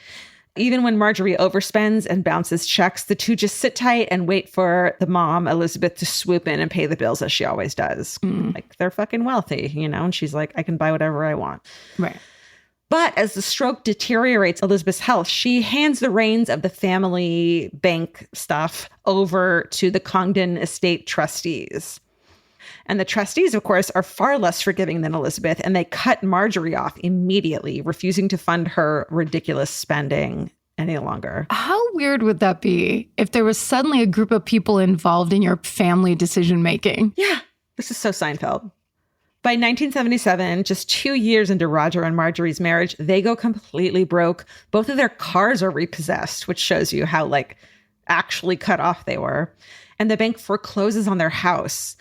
Even when Marjorie overspends and bounces checks, the two just sit tight and wait for the mom, Elizabeth, to swoop in and pay the bills as she always does. Like, they're fucking wealthy, you know? And she's like, I can buy whatever I want. Right. But as the stroke deteriorates Elizabeth's health, she hands the reins of the family bank stuff over to the Congdon estate trustees. And the trustees, of course, are far less forgiving than Elizabeth, and they cut Marjorie off immediately, refusing to fund her ridiculous spending any longer. How weird would that be if there was suddenly a group of people involved in your family decision-making? Yeah, this is so Seinfeld. By 1977, just 2 years into Roger and Marjorie's marriage, they go completely broke. Both of their cars are repossessed, which shows you how, like, actually cut off they were. And the bank forecloses on their house.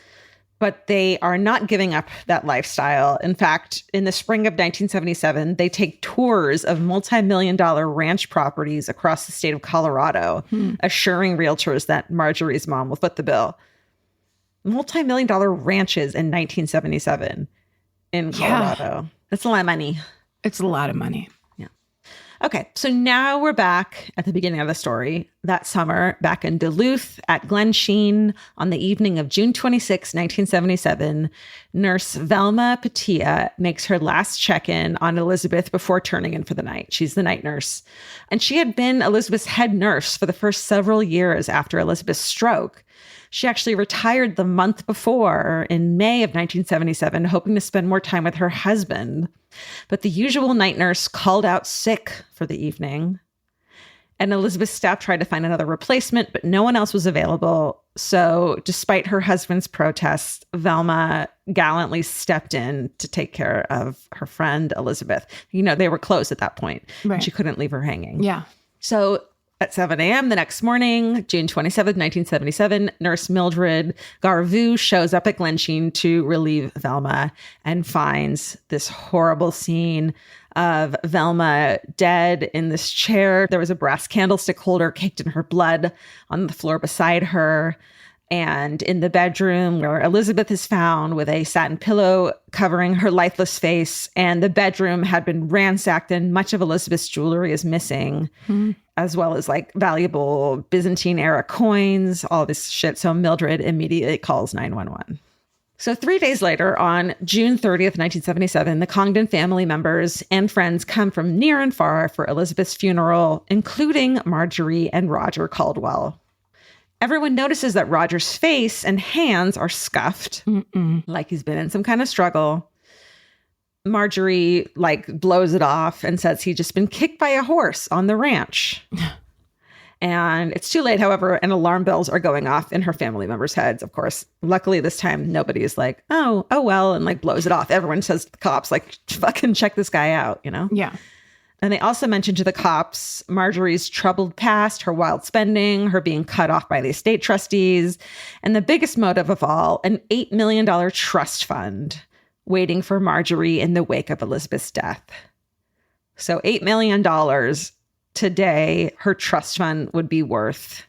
But they are not giving up that lifestyle. In fact, in the spring of 1977, they take tours of multi-million-dollar ranch properties across the state of Colorado, assuring realtors that Marjorie's mom will foot the bill. Multi-million-dollar ranches in 1977 in Colorado. Yeah. That's a lot of money. It's a lot of money. Okay, so now we're back at the beginning of the story. That summer, back in Duluth at Glensheen, on the evening of June 26, 1977, nurse Velma Patia makes her last check-in on Elizabeth before turning in for the night. She's the night nurse. And she had been Elizabeth's head nurse for the first several years after Elizabeth's stroke. She actually retired the month before, in May of 1977, hoping to spend more time with her husband. But the usual night nurse called out sick for the evening. And Elizabeth's staff tried to find another replacement, but no one else was available. So despite her husband's protests, Velma gallantly stepped in to take care of her friend, Elizabeth. You know, they were close at that point. Right. And she couldn't leave her hanging. Yeah. So at 7 a.m. the next morning, June 27th, 1977, Nurse Mildred Garvu shows up at Glensheen to relieve Velma and finds this horrible scene of Velma dead in this chair. There was a brass candlestick holder caked in her blood on the floor beside her. And in the bedroom where Elizabeth is found with a satin pillow covering her lifeless face, and the bedroom had been ransacked and much of Elizabeth's jewelry is missing, as well as like valuable Byzantine era coins, all this shit. So Mildred immediately calls 911. So 3 days later, on June 30th, 1977, the Congdon family members and friends come from near and far for Elizabeth's funeral, including Marjorie and Roger Caldwell. Everyone notices that Roger's face and hands are scuffed, like he's been in some kind of struggle. Marjorie, like, blows it off and says he'd just been kicked by a horse on the ranch. And it's too late, however, and alarm bells are going off in her family members' heads, of course. Luckily, this time, nobody is like, oh, well, and, like, blows it off. Everyone says to the cops, like, fucking check this guy out, you know? Yeah. And they also mentioned to the cops Marjorie's troubled past, her wild spending, her being cut off by the estate trustees, and the biggest motive of all, an $8 million trust fund waiting for Marjorie in the wake of Elizabeth's death. So $8 million today, her trust fund would be worth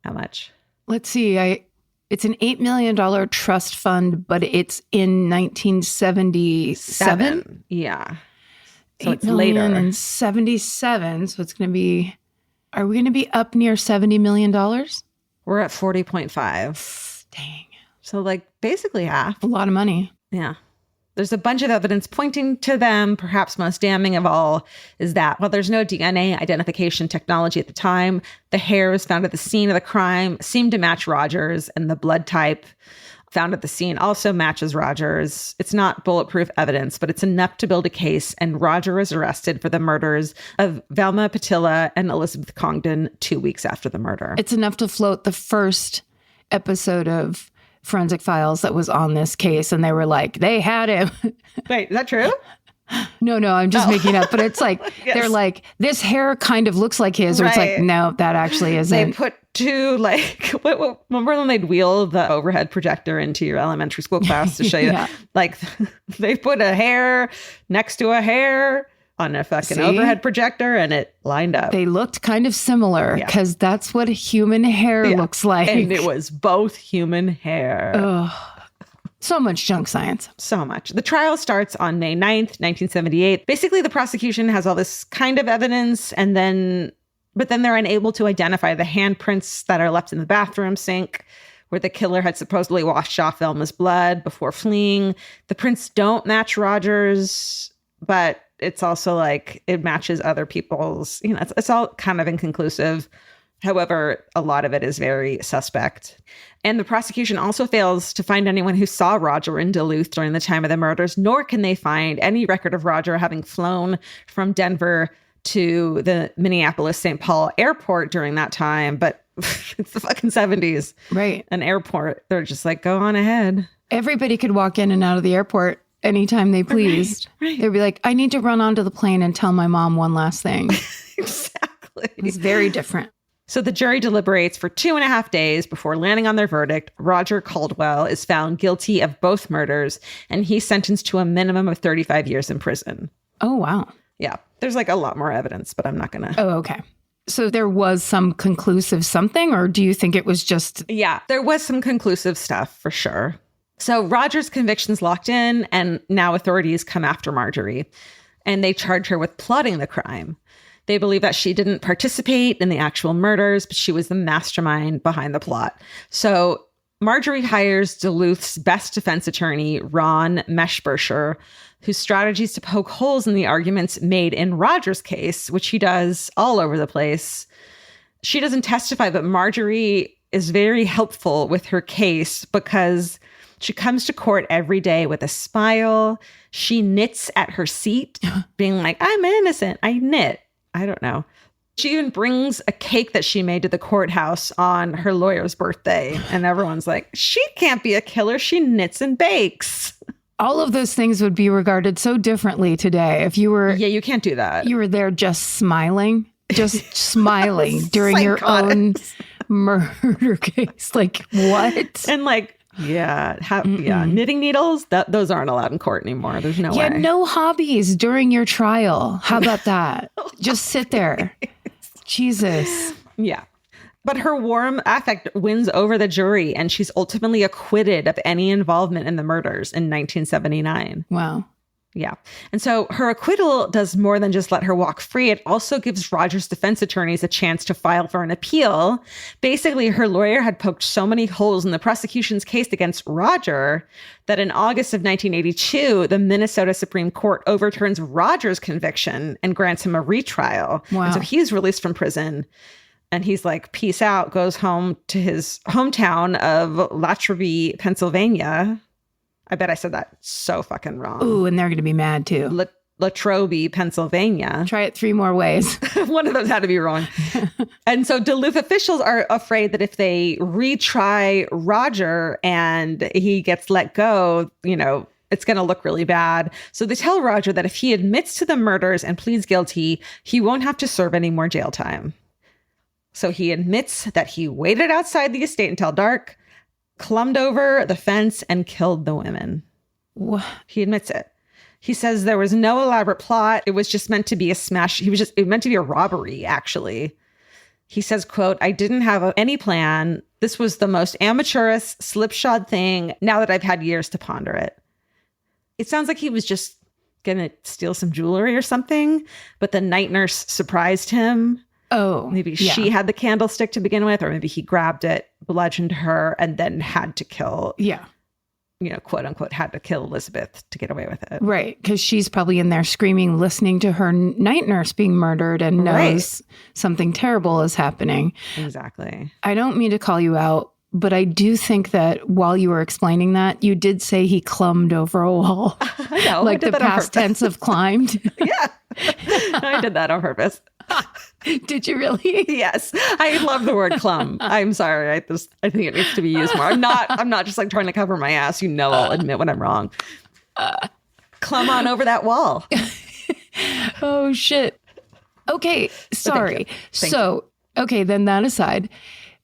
how much? Let's see. It's an $8 million trust fund, but it's in 1977. Yeah. So it's 8 later. million and 77. So it's going to be, are we going to be up near $70 million? We're at 40.5. Dang. So like basically half. A lot of money. Yeah. There's a bunch of evidence pointing to them. Perhaps most damning of all is that while there's no DNA identification technology at the time, the hairs found at the scene of the crime seemed to match Roger's, and the blood type found at the scene also matches Roger's. It's not bulletproof evidence, but it's enough to build a case, and Roger is arrested for the murders of Velma Patilla and Elizabeth Congdon 2 weeks after the murder. It's enough to float the first episode of Forensic Files that was on this case, and they were like, they had him. Wait, is that true? No, I'm just making up. But it's like, Yes. They're like, this hair kind of looks like his. Or it's like, no, that actually isn't. They put two, like, remember when they'd wheel the overhead projector into your elementary school class to show you, Yeah. like, they put a hair next to a hair on a fucking overhead projector, and it lined up. They looked kind of similar because that's what human hair looks like. And it was both human hair. Ugh. So much junk science. So much. The trial starts on May 9th, 1978. Basically, the prosecution has all this kind of evidence, but then they're unable to identify the handprints that are left in the bathroom sink where the killer had supposedly washed off Velma's blood before fleeing. The prints don't match Roger's, but it's also like it matches other people's, it's all kind of inconclusive. However, a lot of it is very suspect. And the prosecution also fails to find anyone who saw Roger in Duluth during the time of the murders, nor can they find any record of Roger having flown from Denver to the Minneapolis-St. Paul airport during that time. But it's the fucking 70s. Right. An airport. They're just like, go on ahead. Everybody could walk in and out of the airport anytime they pleased. Right. They'd be like, I need to run onto the plane and tell my mom one last thing. Exactly. It's very different. So the jury deliberates for 2.5 days before landing on their verdict. Roger Caldwell is found guilty of both murders, and he's sentenced to a minimum of 35 years in prison. Oh, wow. Yeah. There's like a lot more evidence, but I'm not going to. Oh, okay. So there was some conclusive something, or do you think it was just... Yeah, there was some conclusive stuff for sure. So Roger's conviction's locked in, and now authorities come after Marjorie, and they charge her with plotting the crime. They believe that she didn't participate in the actual murders, but she was the mastermind behind the plot. So Marjorie hires Duluth's best defense attorney, Ron Meshbersher, whose strategy is to poke holes in the arguments made in Roger's case, which he does all over the place. She doesn't testify, but Marjorie is very helpful with her case because she comes to court every day with a smile. She knits at her seat, being like, I'm innocent. I knit. I don't know. She even brings a cake that she made to the courthouse on her lawyer's birthday. And everyone's like, she can't be a killer. She knits and bakes. All of those things would be regarded so differently today if you were... Yeah, you can't do that. You were there just smiling during your own murder case. Like, what? And like, knitting needles, those aren't allowed in court anymore. There's no way. Yeah, no hobbies during your trial. How about that? Just sit there. Jesus. Yeah. But her warm affect wins over the jury, and she's ultimately acquitted of any involvement in the murders in 1979. Wow. Yeah. And so her acquittal does more than just let her walk free. It also gives Roger's defense attorneys a chance to file for an appeal. Basically, her lawyer had poked so many holes in the prosecution's case against Roger that in August of 1982, the Minnesota Supreme Court overturns Roger's conviction and grants him a retrial. Wow. And so he's released from prison. And he's like, peace out, goes home to his hometown of Latrobe, Pennsylvania. I bet I said that so fucking wrong. Ooh, and they're going to be mad too. Latrobe, Pennsylvania. Try it 3 more ways. One of those had to be wrong. And so Duluth officials are afraid that if they retry Roger and he gets let go, it's going to look really bad. So they tell Roger that if he admits to the murders and pleads guilty, he won't have to serve any more jail time. So he admits that he waited outside the estate until dark, climbed over the fence, and killed the women. What? He admits it. He says there was no elaborate plot. It was just meant to be a smash. It meant to be a robbery, actually. He says, quote, I didn't have any plan. This was the most amateurish, slipshod thing now that I've had years to ponder it. It sounds like he was just going to steal some jewelry or something, but the night nurse surprised him. Oh, maybe she had the candlestick to begin with, or maybe he grabbed it, bludgeoned her, and then had to kill, quote unquote, had to kill Elizabeth to get away with it. Right. Because she's probably in there screaming, listening to her night nurse being murdered and knows something terrible is happening. Exactly. I don't mean to call you out, but I do think that while you were explaining that, you did say he climbed over a wall. I know. Like the past tense of climbed. Yeah. I did that on purpose. Did you really? Yes. I love the word clum. I'm sorry. I think it needs to be used more. I'm not just like trying to cover my ass. I'll admit when I'm wrong. Clum on over that wall. Oh, shit. Okay. Sorry. Thank you. Okay, then that aside,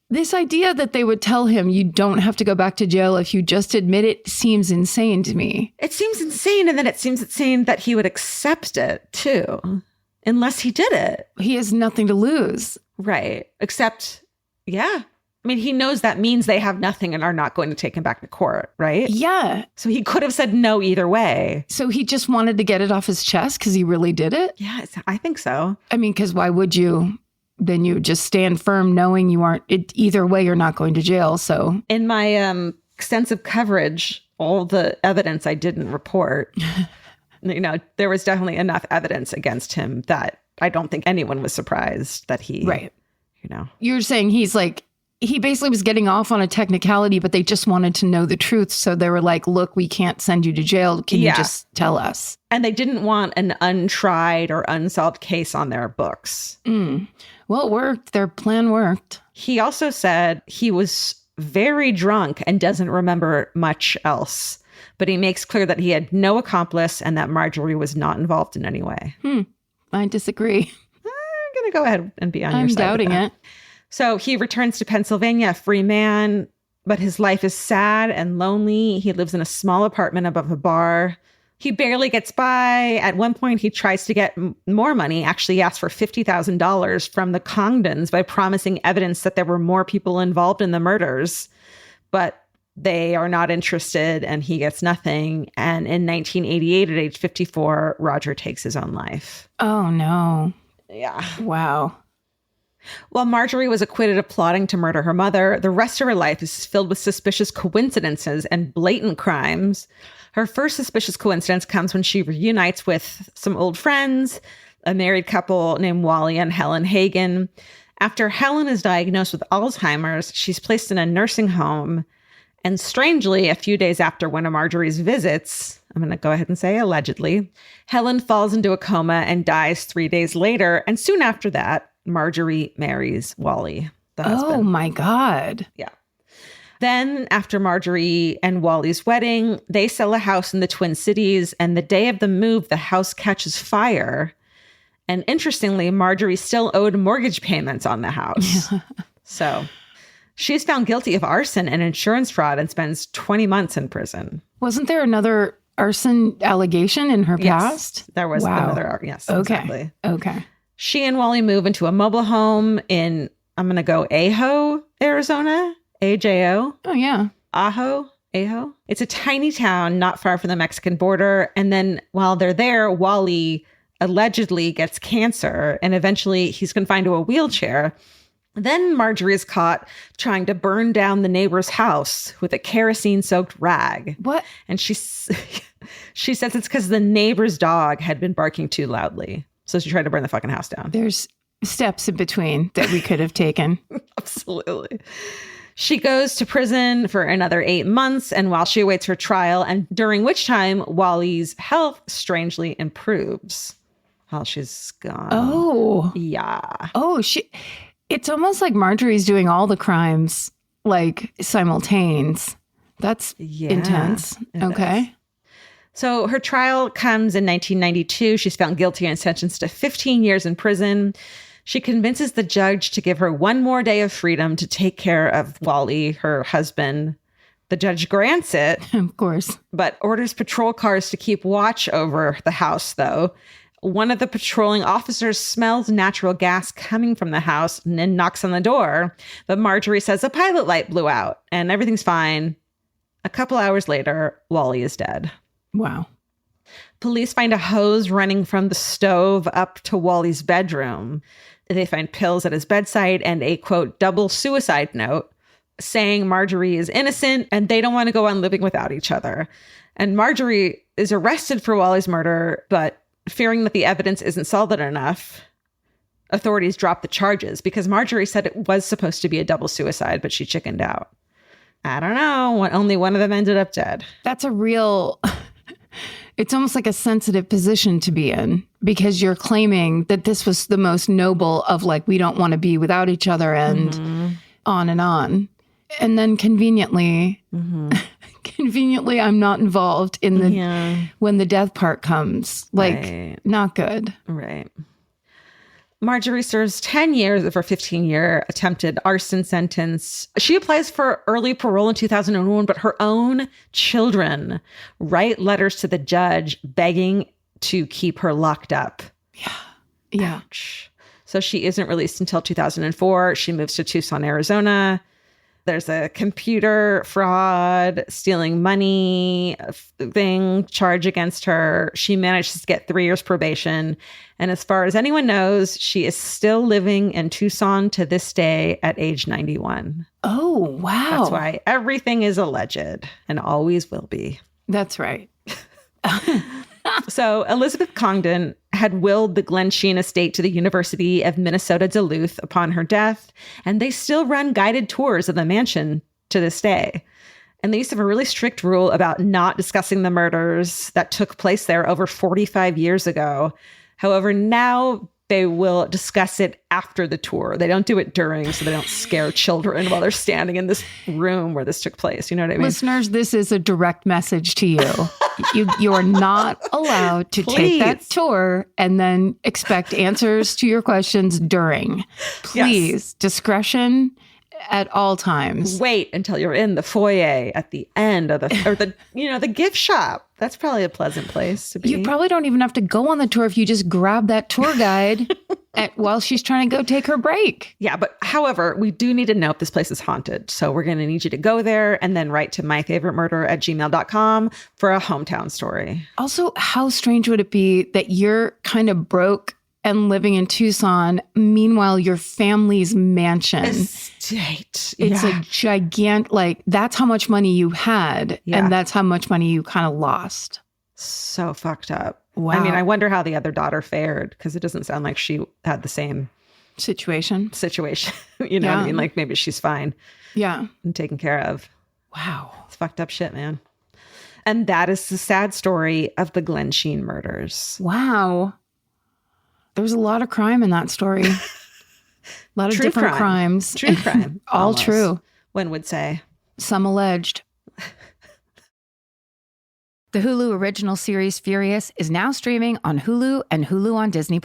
this idea that they would tell him you don't have to go back to jail if you just admit it seems insane to me. It seems insane. And then it seems insane that he would accept it too. Unless he did it. He has nothing to lose. Right. Except, yeah, I mean, he knows that means they have nothing and are not going to take him back to court, right? Yeah. So he could have said no either way. So he just wanted to get it off his chest because he really did it? Yes, I think so. I mean, because why would you? Then you just stand firm knowing you aren't, either way, you're not going to jail. So in my extensive coverage, all the evidence I didn't report, there was definitely enough evidence against him that I don't think anyone was surprised that he, right. You're saying he basically was getting off on a technicality, but they just wanted to know the truth. So they were like, look, we can't send you to jail. Can you just tell us? And they didn't want an untried or unsolved case on their books. Well, it worked. Their plan worked. He also said he was very drunk and doesn't remember much else. But he makes clear that he had no accomplice and that Marjorie was not involved in any way. I disagree. I'm going to go ahead and be on your side. I'm doubting it. So he returns to Pennsylvania, a free man, but his life is sad and lonely. He lives in a small apartment above a bar. He barely gets by. At one point, he tries to get more money. Actually, he asked for $50,000 from the Congdons by promising evidence that there were more people involved in the murders. But they are not interested and he gets nothing. And in 1988, at age 54, Roger takes his own life. Oh, no. Yeah. Wow. While Marjorie was acquitted of plotting to murder her mother, the rest of her life is filled with suspicious coincidences and blatant crimes. Her first suspicious coincidence comes when she reunites with some old friends, a married couple named Wally and Helen Hagen. After Helen is diagnosed with Alzheimer's, she's placed in a nursing home. And strangely, a few days after one of Marjorie's visits, I'm going to go ahead and say allegedly, Helen falls into a coma and dies 3 days later. And soon after that, Marjorie marries Wally, the husband. Oh, my God. Yeah. Then, after Marjorie and Wally's wedding, they sell a house in the Twin Cities. And the day of the move, the house catches fire. And interestingly, Marjorie still owed mortgage payments on the house. So she's found guilty of arson and insurance fraud and spends 20 months in prison. Wasn't there another arson allegation in her past? Yes, there was another. Yes, okay. Exactly. Okay. She and Wally move into a mobile home in, I'm going to go Ajo, Arizona. AJO. Oh, yeah. Ajo. It's a tiny town not far from the Mexican border. And then while they're there, Wally allegedly gets cancer and eventually he's confined to a wheelchair. Then Marjorie is caught trying to burn down the neighbor's house with a kerosene-soaked rag. What? And she says it's because the neighbor's dog had been barking too loudly. So she tried to burn the fucking house down. There's steps in between that we could have taken. Absolutely. She goes to prison for another 8 months, and while she awaits her trial, and during which time Wally's health strangely improves while she's gone. Oh. Yeah. Oh, it's almost like Marjorie's doing all the crimes like simultaneous. That's intense. Okay. Is. So her trial comes in 1992. She's found guilty and sentenced to 15 years in prison. She convinces the judge to give her one more day of freedom to take care of Wally, her husband. The judge grants it. Of course. But orders patrol cars to keep watch over the house, though. One of the patrolling officers smells natural gas coming from the house and then knocks on the door. But Marjorie says a pilot light blew out and everything's fine. A couple hours later, Wally is dead. Wow. Police find a hose running from the stove up to Wally's bedroom. They find pills at his bedside and a, quote, double suicide note saying Marjorie is innocent and they don't want to go on living without each other. And Marjorie is arrested for Wally's murder, but fearing that the evidence isn't solid enough, authorities drop the charges because Marjorie said it was supposed to be a double suicide, but she chickened out. I don't know. Only one of them ended up dead. That's a real... It's almost like a sensitive position to be in because you're claiming that this was the most noble of like, we don't want to be without each other and on and on. And then conveniently, I'm not involved in the, when the death part comes, like not good. Right. Marjorie serves 10 years of her 15-year attempted arson sentence. She applies for early parole in 2001, but her own children write letters to the judge begging to keep her locked up. Yeah. Ouch. So she isn't released until 2004. She moves to Tucson, Arizona. There's a computer fraud, stealing money thing charge against her. She manages to get 3 years probation. And as far as anyone knows, she is still living in Tucson to this day at age 91. Oh, wow. That's why everything is alleged and always will be. That's right. So Elizabeth Congdon had willed the Glensheen estate to the University of Minnesota Duluth upon her death, and they still run guided tours of the mansion to this day. And they used to have a really strict rule about not discussing the murders that took place there over 45 years ago. However, now they will discuss it after the tour. They don't do it during, so they don't scare children while they're standing in this room where this took place. You know what I mean? Listeners, this is a direct message to you. You are not allowed to take that tour and then expect answers to your questions during. Please, discretion at all times. Wait until you're in the foyer at the end of the gift shop. That's probably a pleasant place to be. You probably don't even have to go on the tour if you just grab that tour guide while she's trying to go take her break. Yeah, but however, we do need to know if this place is haunted. So we're going to need you to go there and then write to myfavoritemurder@gmail.com for a hometown story. Also, how strange would it be that you're kind of broke and living in Tucson, meanwhile, your family's mansion. Estate. It's a gigantic, that's how much money you had. Yeah. And that's how much money you kind of lost. So fucked up. Wow. I mean, I wonder how the other daughter fared, because it doesn't sound like she had the same situation. You know what I mean? Like maybe she's fine. Yeah. And taken care of. Wow. It's fucked up shit, man. And that is the sad story of the Glensheen murders. Wow. There's a lot of crime in that story. A lot of different crimes. True crime. All almost. True. One would say. Some alleged. The Hulu original series Furious is now streaming on Hulu and Hulu on Disney+.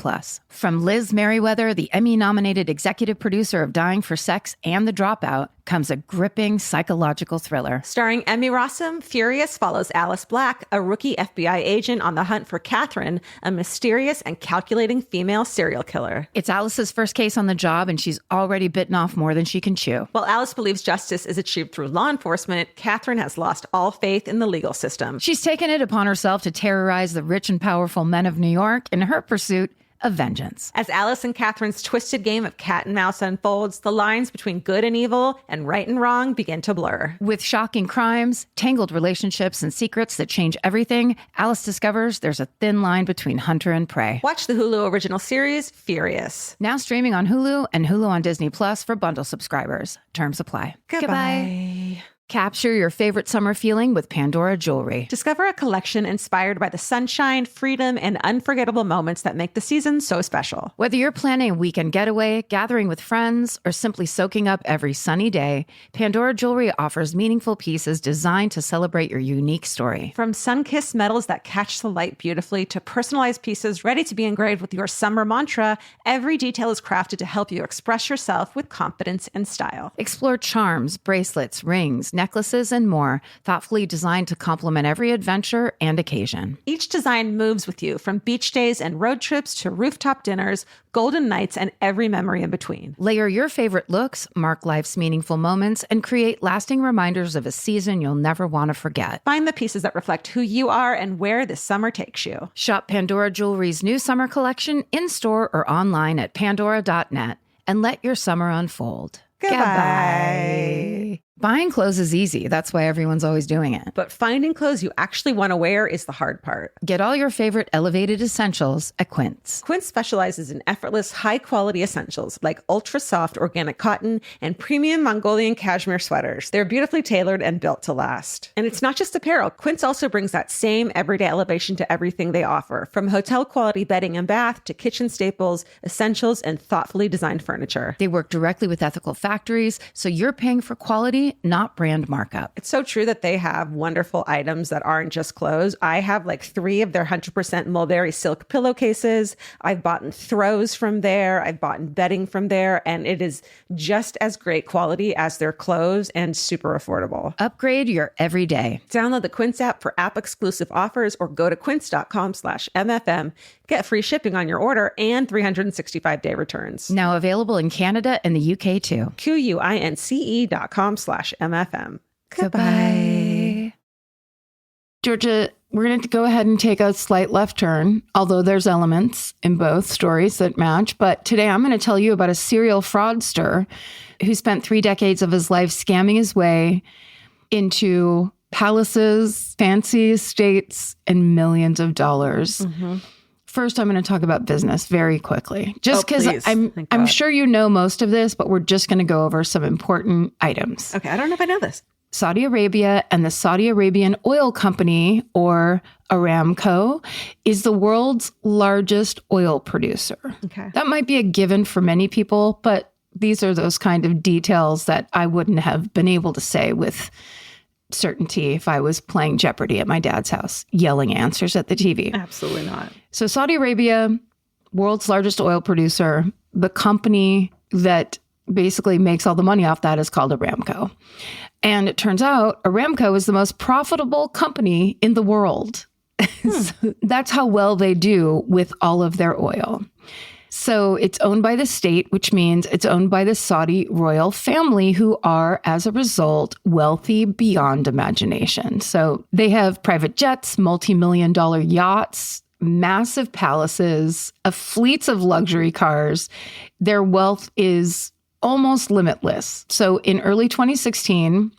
From Liz Merriweather, the Emmy-nominated executive producer of Dying for Sex and The Dropout, comes a gripping psychological thriller. Starring Emmy Rossum, Furious follows Alice Black, a rookie FBI agent on the hunt for Catherine, a mysterious and calculating female serial killer. It's Alice's first case on the job, and she's already bitten off more than she can chew. While Alice believes justice is achieved through law enforcement, Catherine has lost all faith in the legal system. She's taken it upon herself to terrorize the rich and powerful men of New York in her pursuit of vengeance. As Alice and Catherine's twisted game of cat and mouse unfolds, the lines between good and evil and right and wrong begin to blur. With shocking crimes, tangled relationships, and secrets that change everything, Alice discovers there's a thin line between hunter and prey. Watch the Hulu original series, Furious. Now streaming on Hulu and Hulu on Disney Plus for bundle subscribers. Terms apply. Goodbye. Capture your favorite summer feeling with Pandora Jewelry. Discover a collection inspired by the sunshine, freedom, and unforgettable moments that make the season so special. Whether you're planning a weekend getaway, gathering with friends, or simply soaking up every sunny day, Pandora Jewelry offers meaningful pieces designed to celebrate your unique story. From sun-kissed metals that catch the light beautifully to personalized pieces ready to be engraved with your summer mantra, every detail is crafted to help you express yourself with confidence and style. Explore charms, bracelets, rings, necklaces, and more, thoughtfully designed to complement every adventure and occasion. Each design moves with you, from beach days and road trips to rooftop dinners, golden nights, and every memory in between. Layer your favorite looks, mark life's meaningful moments, and create lasting reminders of a season you'll never want to forget. Find the pieces that reflect who you are and where this summer takes you. Shop Pandora Jewelry's new summer collection in-store or online at pandora.net and let your summer unfold. Goodbye. Buying clothes is easy. That's why everyone's always doing it. But finding clothes you actually want to wear is the hard part. Get all your favorite elevated essentials at Quince. Quince specializes in effortless, high-quality essentials like ultra-soft organic cotton and premium Mongolian cashmere sweaters. They're beautifully tailored and built to last. And it's not just apparel. Quince also brings that same everyday elevation to everything they offer, from hotel-quality bedding and bath to kitchen staples, essentials, and thoughtfully designed furniture. They work directly with ethical factories, so you're paying for quality quality, not brand markup. It's so true that they have wonderful items that aren't just clothes. I have like 3 of their 100% mulberry silk pillowcases. I've bought throws from there. I've bought bedding from there. And it is just as great quality as their clothes and super affordable. Upgrade your everyday. Download the Quince app for app-exclusive offers or go to quince.com/MFM. Get free shipping on your order and 365-day returns. Now available in Canada and the UK too. QUINCE.com/MFM. Goodbye. Georgia, we're going to go ahead and take a slight left turn, although there's elements in both stories that match. But today I'm going to tell you about a serial fraudster who spent 3 decades of his life scamming his way into palaces, fancy estates, and millions of dollars. First, I'm going to talk about business very quickly, just because I'm sure you know most of this, but we're just going to go over some important items. Okay, I don't know if I know this. Saudi Arabia and the Saudi Arabian Oil Company, or Aramco, is the world's largest oil producer. Okay. That might be a given for many people, but these are those kind of details that I wouldn't have been able to say with certainty if I was playing Jeopardy at my dad's house, yelling answers at the TV. Absolutely not. So Saudi Arabia, world's largest oil producer, the company that basically makes all the money off that is called Aramco. And it turns out Aramco is the most profitable company in the world. So that's how well they do with all of their oil. So it's owned by the state, which means it's owned by the Saudi royal family, who are, as a result, wealthy beyond imagination. So they have private jets, multi-million-dollar yachts, massive palaces, fleets of luxury cars. Their wealth is almost limitless. So in early 2016,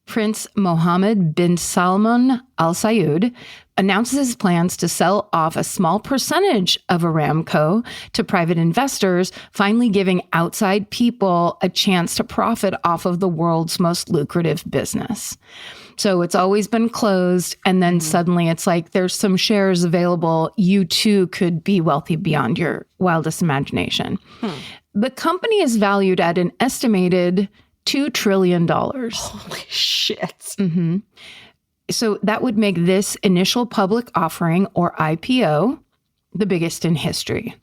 Prince Mohammed bin Salman Al Sayed announces his plans to sell off a small percentage of Aramco to private investors, finally giving outside people a chance to profit off of the world's most lucrative business. So it's always been closed, and then suddenly it's like there's some shares available. You too could be wealthy beyond your wildest imagination. The company is valued at an estimated $2 trillion. Holy shit. So that would make this initial public offering, or IPO, the biggest in history.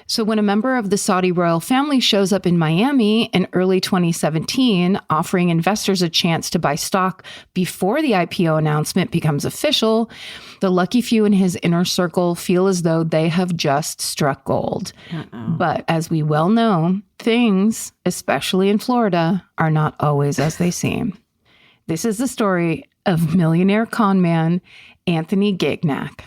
So when a member of the Saudi royal family shows up in Miami in early 2017, offering investors a chance to buy stock before the IPO announcement becomes official, the lucky few in his inner circle feel as though they have just struck gold. But as we well know, things, especially in Florida, are not always as they seem. This is the story of millionaire con man Anthony Gignac.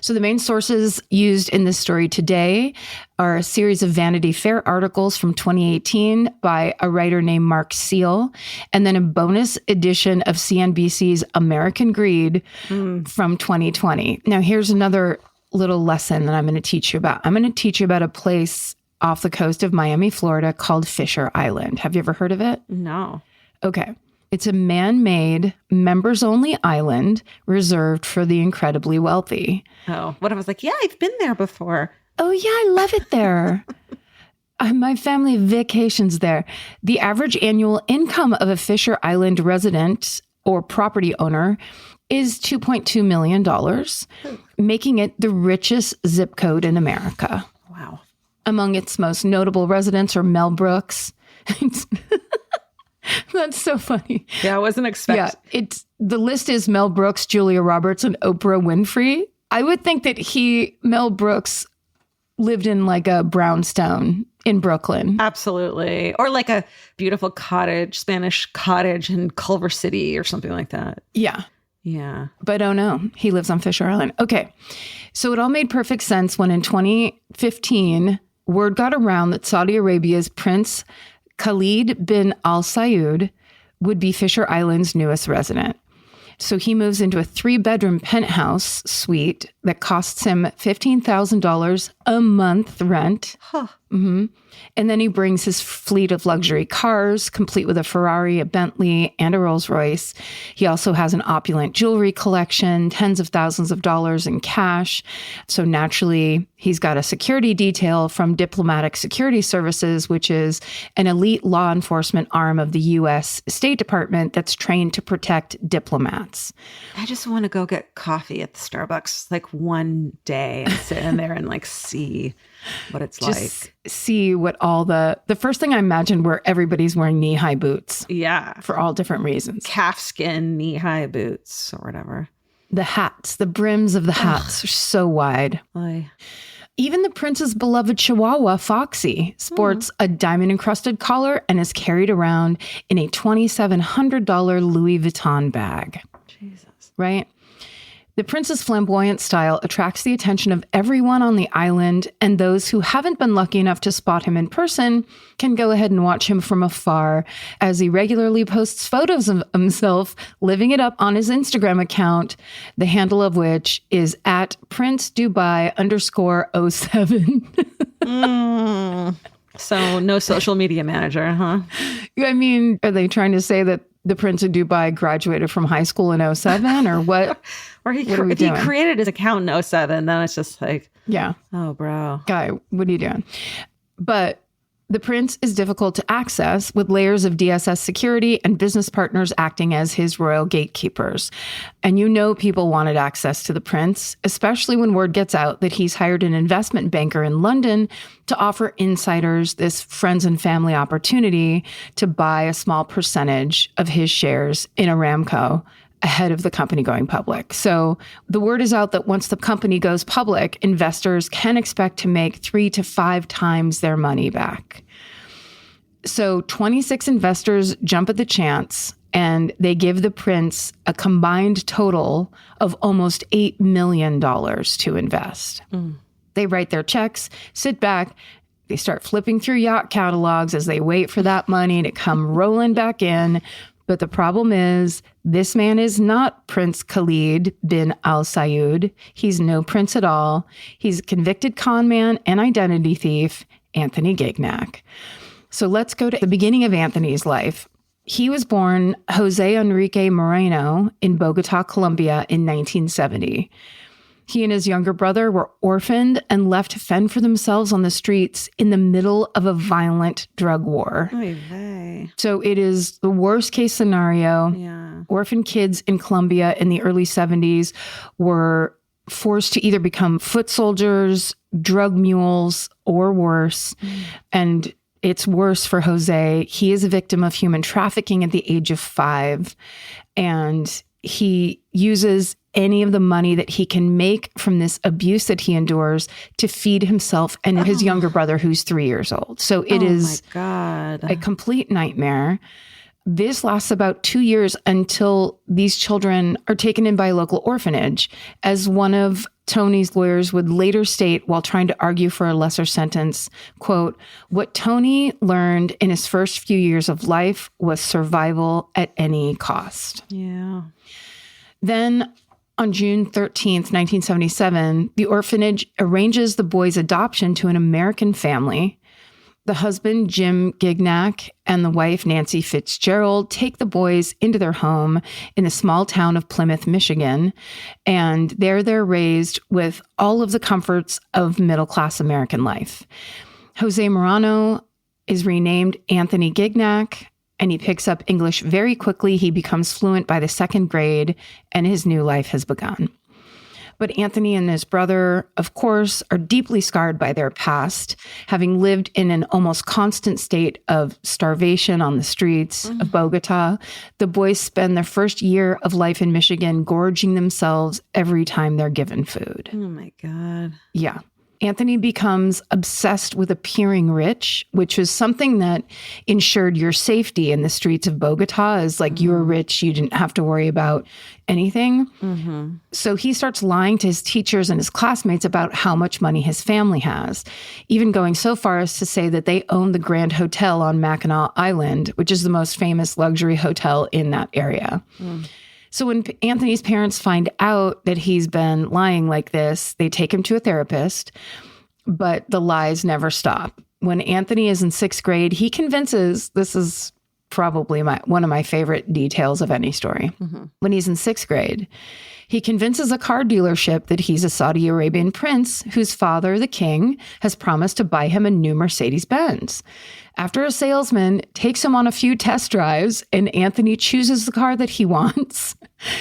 So the main sources used in this story today are a series of Vanity Fair articles from 2018 by a writer named Mark Seal, and then a bonus edition of CNBC's American Greed from 2020. Now, here's another little lesson that I'm going to teach you about. I'm going to teach you about a place off the coast of Miami, Florida called Fisher Island. Have you ever heard of it? No. Okay. It's a man-made, members-only island reserved for the incredibly wealthy. Oh, what I was like, yeah, I've been there before. Oh, yeah, I love it there. My family vacations there. The average annual income of a Fisher Island resident or property owner is $2.2 million, making it the richest zip code in America. Wow. Among its most notable residents are Mel Brooks. That's so funny. Yeah, I wasn't expecting. Yeah, the list is Mel Brooks, Julia Roberts, and Oprah Winfrey. I would think that Mel Brooks, lived in like a brownstone in Brooklyn. Absolutely. Or like a beautiful cottage, Spanish cottage in Culver City or something like that. Yeah. Yeah. But oh no, he lives on Fisher Island. Okay. So it all made perfect sense when in 2015, word got around that Saudi Arabia's Prince Khalid bin Al Sayed would be Fisher Island's newest resident. So he moves into a 3-bedroom penthouse suite that costs him $15,000 a month rent. Huh. And then he brings his fleet of luxury cars, complete with a Ferrari, a Bentley, and a Rolls Royce. He also has an opulent jewelry collection, tens of thousands of dollars in cash. So naturally, he's got a security detail from Diplomatic Security Services, which is an elite law enforcement arm of the U.S. State Department that's trained to protect diplomats. I just want to go get coffee at the Starbucks like one day and sit in there and like see what it's Just like. see what all the first thing I imagined were everybody's wearing knee-high boots. Yeah. For all different reasons. Calfskin knee-high boots or whatever. The hats, the brims of the hats are so wide. Oy. Even the prince's beloved Chihuahua, Foxy, sports a diamond-encrusted collar and is carried around in a $2,700 Louis Vuitton bag. Jesus. Right? The prince's flamboyant style attracts the attention of everyone on the island, and those who haven't been lucky enough to spot him in person can go ahead and watch him from afar as he regularly posts photos of himself living it up on his Instagram account, the handle of which is at PrinceDubai_07. So no social media manager, huh? I mean, are they trying to say that the Prince of Dubai graduated from high school in 07 or what? Or What are we if he doing? created his account in 07, then it's just like, Yeah. oh, bro. Guy, what are you doing? But the prince is difficult to access with layers of DSS security and business partners acting as his royal gatekeepers. And you know people wanted access to the prince, especially when word gets out that he's hired an investment banker in London to offer insiders this friends and family opportunity to buy a small percentage of his shares in Aramco ahead of the company going public. So the word is out that once the company goes public, investors can expect to make 3 to 5 times their money back. So 26 investors jump at the chance, and they give the prince a combined total of almost $8 million to invest. They write their checks, sit back, they start flipping through yacht catalogs as they wait for that money to come rolling back in. But the problem is, this man is not Prince Khalid bin Al Saud. He's no prince at all. He's a convicted con man and identity thief, Anthony Gignac. So let's go to the beginning of Anthony's life. He was born Jose Enrique Moreno in Bogota, Colombia in 1970. He and his younger brother were orphaned and left to fend for themselves on the streets in the middle of a violent drug war. Oy vey. So it is the worst case scenario. Yeah. Orphan kids in Colombia in the early 70s were forced to either become foot soldiers, drug mules, or worse. And it's worse for Jose. He is a victim of human trafficking at the age of 5. And he uses any of the money that he can make from this abuse that he endures to feed himself and his younger brother, who's 3 years old. So it is my God. a complete nightmare. This lasts about 2 years until these children are taken in by a local orphanage. As one of Tony's lawyers would later state while trying to argue for a lesser sentence, quote, "What Tony learned in his first few years of life was survival at any cost." Yeah. Then on June 13th, 1977, the orphanage arranges the boys' adoption to an American family. The husband, Jim Gignac, and the wife, Nancy Fitzgerald, take the boys into their home in the small town of Plymouth, Michigan, and there they're raised with all of the comforts of middle-class American life. Jose Moreno is renamed Anthony Gignac, and he picks up English very quickly. He becomes fluent by the 2nd grade, and his new life has begun. But Anthony and his brother, of course, are deeply scarred by their past, having lived in an almost constant state of starvation on the streets of Bogota. The boys spend their first year of life in Michigan gorging themselves every time they're given food. Oh, my God. Yeah. Anthony becomes obsessed with appearing rich, which was something that ensured your safety in the streets of Bogota. Is like you were rich, you didn't have to worry about anything. So he starts lying to his teachers and his classmates about how much money his family has, even going so far as to say that they own the Grand Hotel on Mackinac Island, which is the most famous luxury hotel in that area. So when Anthony's parents find out that he's been lying like this, they take him to a therapist. but the lies never stop. When Anthony is in 6th grade, he convinces, this is probably one of my favorite details of any story. When he's in 6th grade, he convinces a car dealership that he's a Saudi Arabian prince whose father, the king, has promised to buy him a new Mercedes-Benz. After a salesman takes him on a few test drives and Anthony chooses the car that he wants,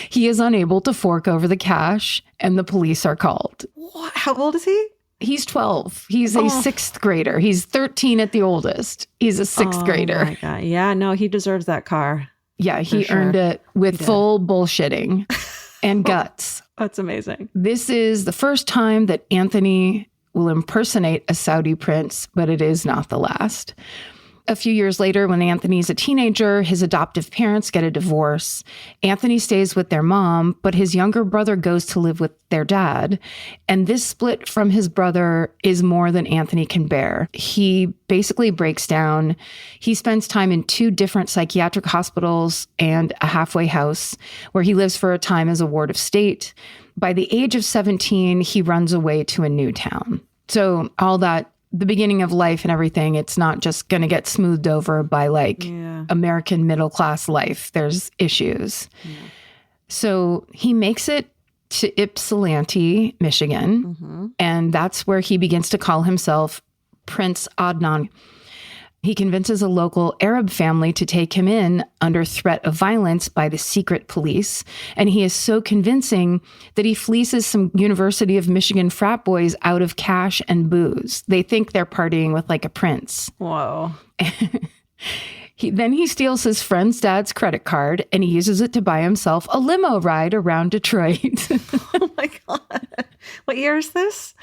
he is unable to fork over the cash and the police are called. What? How old is he? He's 12. He's a 6th grader. He's 13 at the oldest. He's a 6th grader. Oh my God. Yeah, no, he deserves that car. Yeah, he earned it with full bullshitting and guts. That's amazing. This is the first time that Anthony will impersonate a Saudi prince, but it is not the last. A few years later, when Anthony's a teenager, his adoptive parents get a divorce. Anthony stays with their mom, but his younger brother goes to live with their dad. And this split from his brother is more than Anthony can bear. He basically breaks down. He spends time in 2 different psychiatric hospitals and a halfway house where he lives for a time as a ward of state. By the age of 17, he runs away to a new town. So all that, the beginning of life and everything, it's not just going to get smoothed over by American middle class life. There's issues. Yeah. So he makes it to Ypsilanti, Michigan, and that's where he begins to call himself Prince Adnan. He convinces a local Arab family to take him in under threat of violence by the secret police. And he is so convincing that he fleeces some University of Michigan frat boys out of cash and booze. They think they're partying with like a prince. Whoa. Then he steals his friend's dad's credit card and he uses it to buy himself a limo ride around Detroit. Oh my God. What year is this?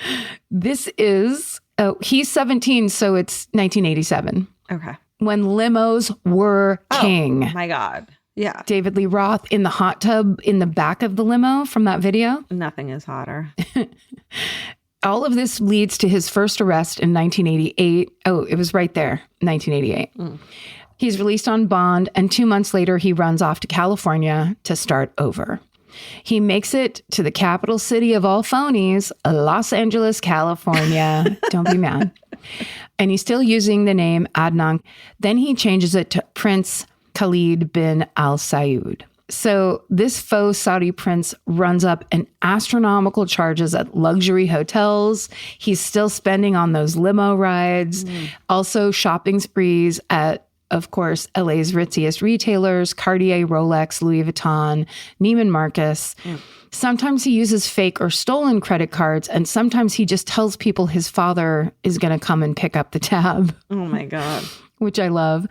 This is... Oh, he's 17, so it's 1987. Okay. When limos were king. Oh, my God. Yeah. David Lee Roth in the hot tub in the back of the limo from that video. Nothing is hotter. All of this leads to his first arrest in 1988. Oh, it was right there, 1988. He's released on bond, and 2 months later, he runs off to California to start over. He makes it to the capital city of all phonies, Los Angeles, California. Don't be mad. And he's still using the name Adnan. Then he changes it to Prince Khalid bin Al Saud. So this faux Saudi prince runs up an astronomical charges at luxury hotels. He's still spending on those limo rides, also shopping sprees at, of course, LA's ritziest retailers, Cartier, Rolex, Louis Vuitton, Neiman Marcus. Sometimes he uses fake or stolen credit cards, and sometimes he just tells people his father is going to come and pick up the tab. Oh my God. Which I love.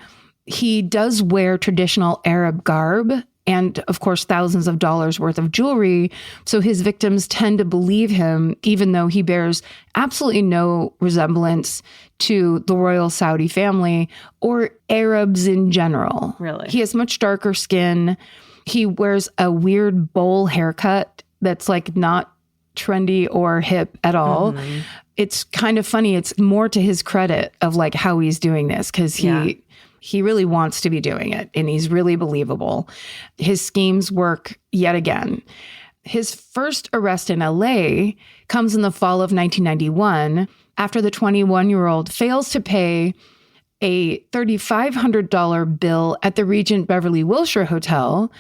He does wear traditional Arab garb and, of course, thousands of dollars worth of jewelry. So his victims tend to believe him, even though he bears absolutely no resemblance to the royal Saudi family or Arabs in general. Really? He has much darker skin. He wears a weird bowl haircut that's like not trendy or hip at all. It's kind of funny. It's more to his credit of like how he's doing this because he really wants to be doing it and he's really believable. His schemes work yet again. His first arrest in LA comes in the fall of 1991 after the 21-year-old fails to pay a $3,500 bill at the Regent Beverly Wilshire Hotel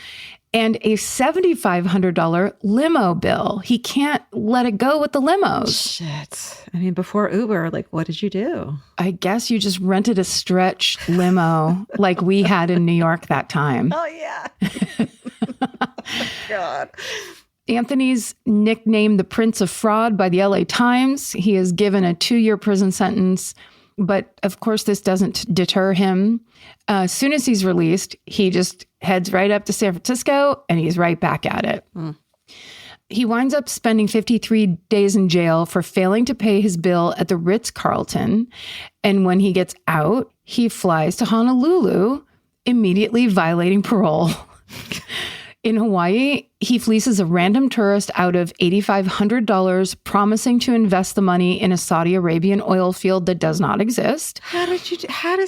and a $7,500 limo bill. He can't let it go with the limos. Shit. I mean, before Uber, like, what did you do? I guess you just rented a stretch limo like we had in New York that time. Oh, yeah. God. Anthony's nicknamed the Prince of Fraud by the LA Times. He is given a 2-year prison sentence. But of course, this doesn't deter him. As soon as he's released, he just heads right up to San Francisco and he's right back at it. He winds up spending 53 days in jail for failing to pay his bill at the Ritz-Carlton. And when he gets out, he flies to Honolulu, immediately violating parole. In Hawaii, he fleeces a random tourist out of $8,500, promising to invest the money in a Saudi Arabian oil field that does not exist. How does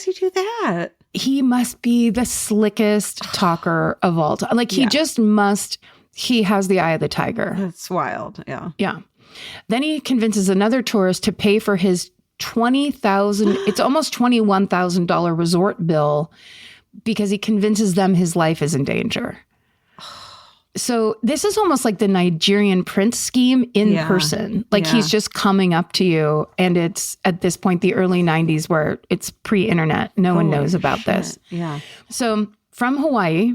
he do that? He must be the slickest talker of all time. Like he just must, he has the eye of the tiger. That's wild. Yeah. Yeah. Then he convinces another tourist to pay for his it's almost $21,000 resort bill because he convinces them his life is in danger. So this is almost like the Nigerian prince scheme in person. Like he's just coming up to you, and it's at this point, the early 90s, where it's pre-internet. No one knows about this. Yeah. So from Hawaii,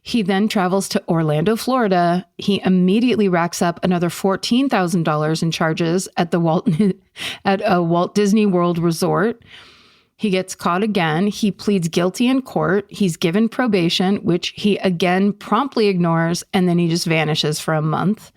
he then travels to Orlando, Florida. He immediately racks up another $14,000 in charges at the Walt Disney World Resort. He gets caught again. He pleads guilty in court. He's given probation, which he again promptly ignores, and then he just vanishes for a month.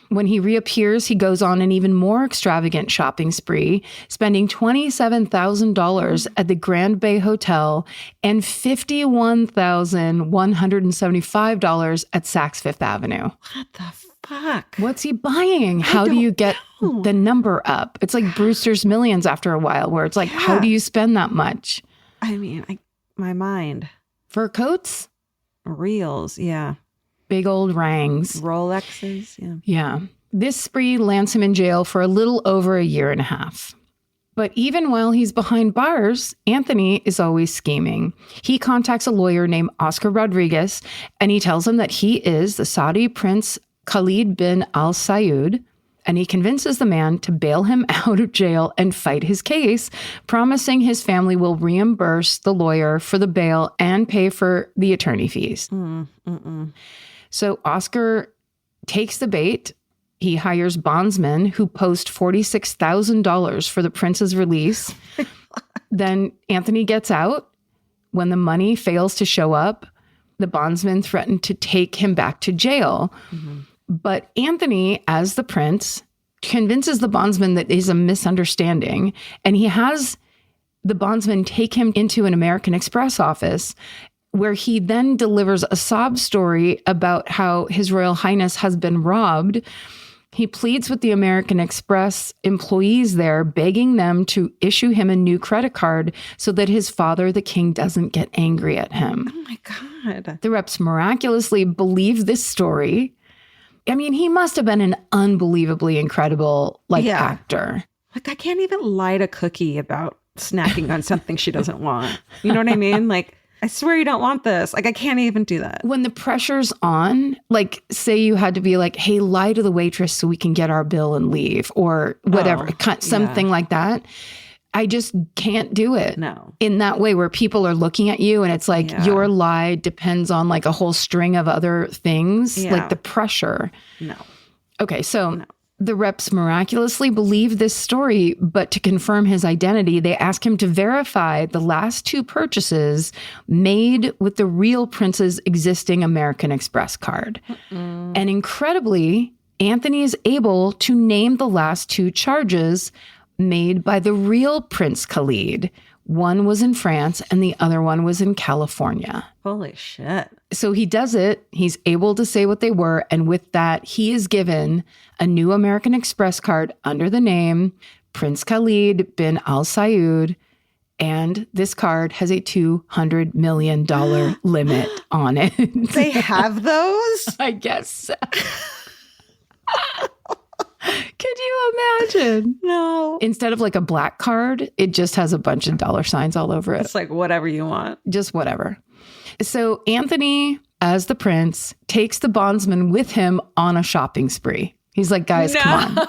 When he reappears, he goes on an even more extravagant shopping spree, spending $27,000 at the Grand Bay Hotel and $51,175 at Saks Fifth Avenue. What the fuck? What's he buying? How do you get the number up? It's like Brewster's Millions after a while, where it's like, how do you spend that much? I mean, my mind. Fur coats? Reels, yeah. Big old rangs. Rolexes, yeah. Yeah. This spree lands him in jail for a little over a year and a half. But even while he's behind bars, Anthony is always scheming. He contacts a lawyer named Oscar Rodriguez, and he tells him that he is the Saudi Prince Khalid bin Al Saud, and he convinces the man to bail him out of jail and fight his case, promising his family will reimburse the lawyer for the bail and pay for the attorney fees. So Oscar takes the bait. He hires bondsmen who post $46,000 for the prince's release. Then Anthony gets out. When the money fails to show up, the bondsmen threaten to take him back to jail. But Anthony, as the prince, convinces the bondsman that is a misunderstanding, and he has the bondsman take him into an American Express office, where he then delivers a sob story about how His Royal Highness has been robbed. He pleads with the American Express employees there, begging them to issue him a new credit card so that his father, the king, doesn't get angry at him. Oh my God. The reps miraculously believe this story. I mean, he must have been an unbelievably incredible actor. Like, I can't even light a cookie about snacking on something she doesn't want. You know what I mean? Like, I swear you don't want this. Like, I can't even do that. When the pressure's on, like, say you had to be like, hey, lie to the waitress so we can get our bill and leave, or whatever, something like that. I just can't do it. No. In that way where people are looking at you and it's like your lie depends on like a whole string of other things, like the pressure. No. Okay, so the reps miraculously believe this story, but to confirm his identity, they ask him to verify the last two purchases made with the real prince's existing American Express card. And incredibly, Anthony is able to name the last two charges made by the real Prince Khalid. One was in France and the other one was in California. Holy shit. So he does it. He's able to say what they were. And with that, he is given a new American Express card under the name Prince Khalid bin Al Saud. And this card has a $200 million limit on it. They have those? I guess so. Could you imagine? No. Instead of like a black card, it just has a bunch of dollar signs all over it. It's like whatever you want. Just whatever. So Anthony, as the prince, takes the bondsman with him on a shopping spree. He's like, guys, come on.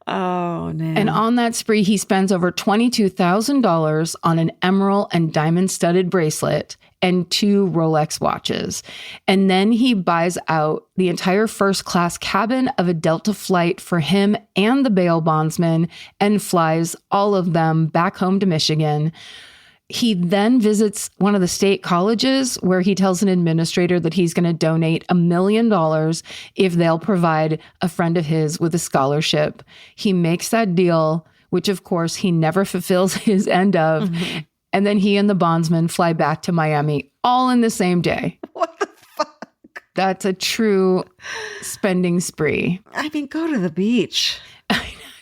Oh, no. And on that spree, he spends over $22,000 on an emerald and diamond studded bracelet and 2 Rolex watches. And then he buys out the entire first class cabin of a Delta flight for him and the bail bondsman and flies all of them back home to Michigan. He then visits one of the state colleges where he tells an administrator that he's going to donate $1 million if they'll provide a friend of his with a scholarship. He makes that deal, which of course he never fulfills his end of. Mm-hmm. And then he and the bondsman fly back to Miami all in the same day. What the fuck? That's a true spending spree. I mean, go to the beach.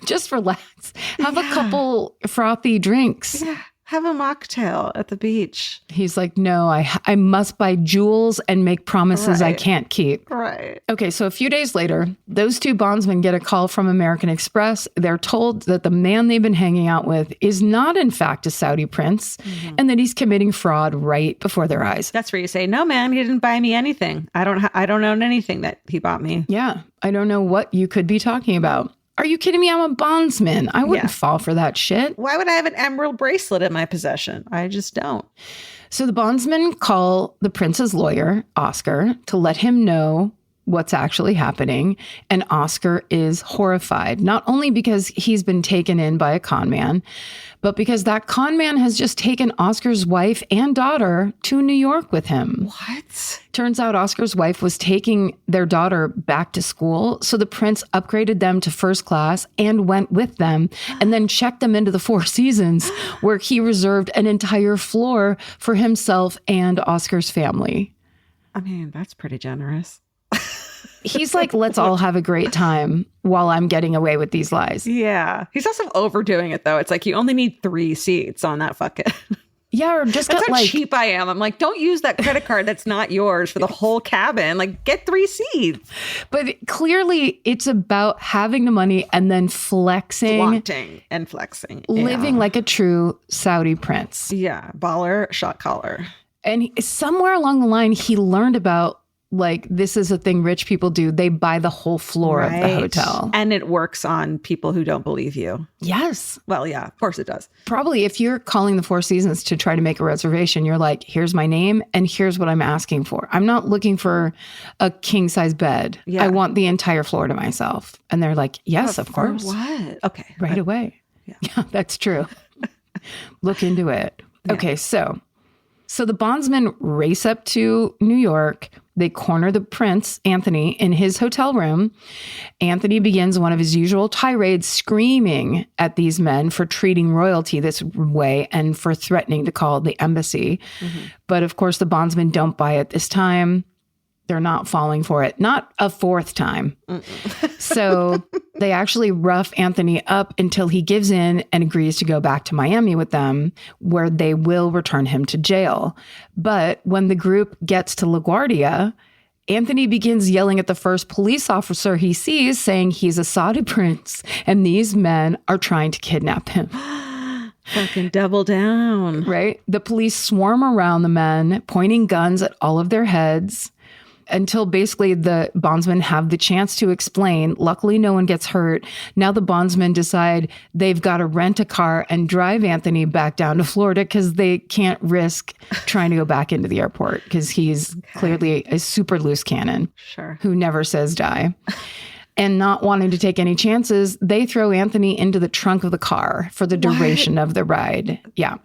Just relax. Have a couple frothy drinks. Yeah. have a mocktail at the beach. He's like, no, I must buy jewels and make promises I can't keep. Right. Okay, so a few days later, those two bondsmen get a call from American Express. They're told that the man they've been hanging out with is not, in fact, a Saudi prince, and that he's committing fraud right before their eyes. That's where you say, no, man, he didn't buy me anything. I don't own anything that he bought me. Yeah, I don't know what you could be talking about. Are you kidding me? I'm a bondsman. I wouldn't fall for that shit. Why would I have an emerald bracelet in my possession? I just don't. So the bondsmen call the prince's lawyer, Oscar, to let him know what's actually happening. And Oscar is horrified, not only because he's been taken in by a con man, but because that con man has just taken Oscar's wife and daughter to New York with him. What? Turns out Oscar's wife was taking their daughter back to school. So the prince upgraded them to first class and went with them and then checked them into the Four Seasons, where he reserved an entire floor for himself and Oscar's family. I mean, that's pretty generous. He's like, let's all have a great time while I'm getting away with these lies. Yeah. He's also overdoing it, though. It's like you only need 3 seats on that fucking... Yeah, or just that's get how like... cheap I am. I'm like, don't use that credit card that's not yours for the whole cabin. Like, get 3 seats. But clearly, it's about having the money and then flexing. Flaunting and flexing. Living like a true Saudi prince. Yeah. Baller, shot caller. And somewhere along the line, he learned about, like, this is a thing rich people do. They buy the whole floor of the hotel. And it works on people who don't believe you. Yes. Well, yeah, of course it does. Probably if you're calling the Four Seasons to try to make a reservation, you're like, here's my name and here's what I'm asking for. I'm not looking for a king size bed. Yeah. I want the entire floor to myself. And they're like, yes, of course. What? Okay. Right away. Yeah, that's true. Look into it. Yeah. Okay, so the bondsmen race up to New York. They corner the prince, Anthony, in his hotel room. Anthony begins one of his usual tirades, screaming at these men for treating royalty this way and for threatening to call the embassy. But of course, the bondsmen don't buy it this time. They're not falling for it. Not a 4th time. So they actually rough Anthony up until he gives in and agrees to go back to Miami with them, where they will return him to jail. But when the group gets to LaGuardia, Anthony begins yelling at the first police officer he sees, saying he's a Saudi prince and these men are trying to kidnap him. Fucking double down. Right? The police swarm around the men, pointing guns at all of their heads, until basically the bondsmen have the chance to explain. Luckily, no one gets hurt. Now the bondsmen decide they've got to rent a car and drive Anthony back down to Florida because they can't risk trying to go back into the airport because he's clearly a super loose cannon who never says die. And not wanting to take any chances, they throw Anthony into the trunk of the car for the duration of the ride. Yeah.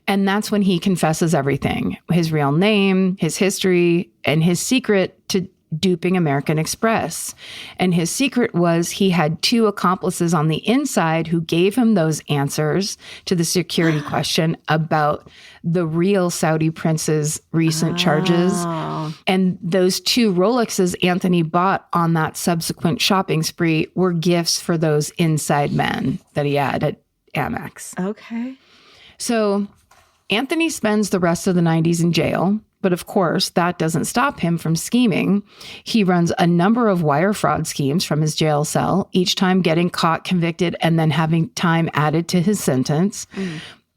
And that's when he confesses everything, his real name, his history, and his secret to duping American Express. And his secret was he had 2 accomplices on the inside who gave him those answers to the security question about the real Saudi prince's recent charges. And those 2 Rolexes Anthony bought on that subsequent shopping spree were gifts for those inside men that he had at Amex. Okay. So Anthony spends the rest of the 90s in jail, but of course, that doesn't stop him from scheming. He runs a number of wire fraud schemes from his jail cell, each time getting caught, convicted, and then having time added to his sentence.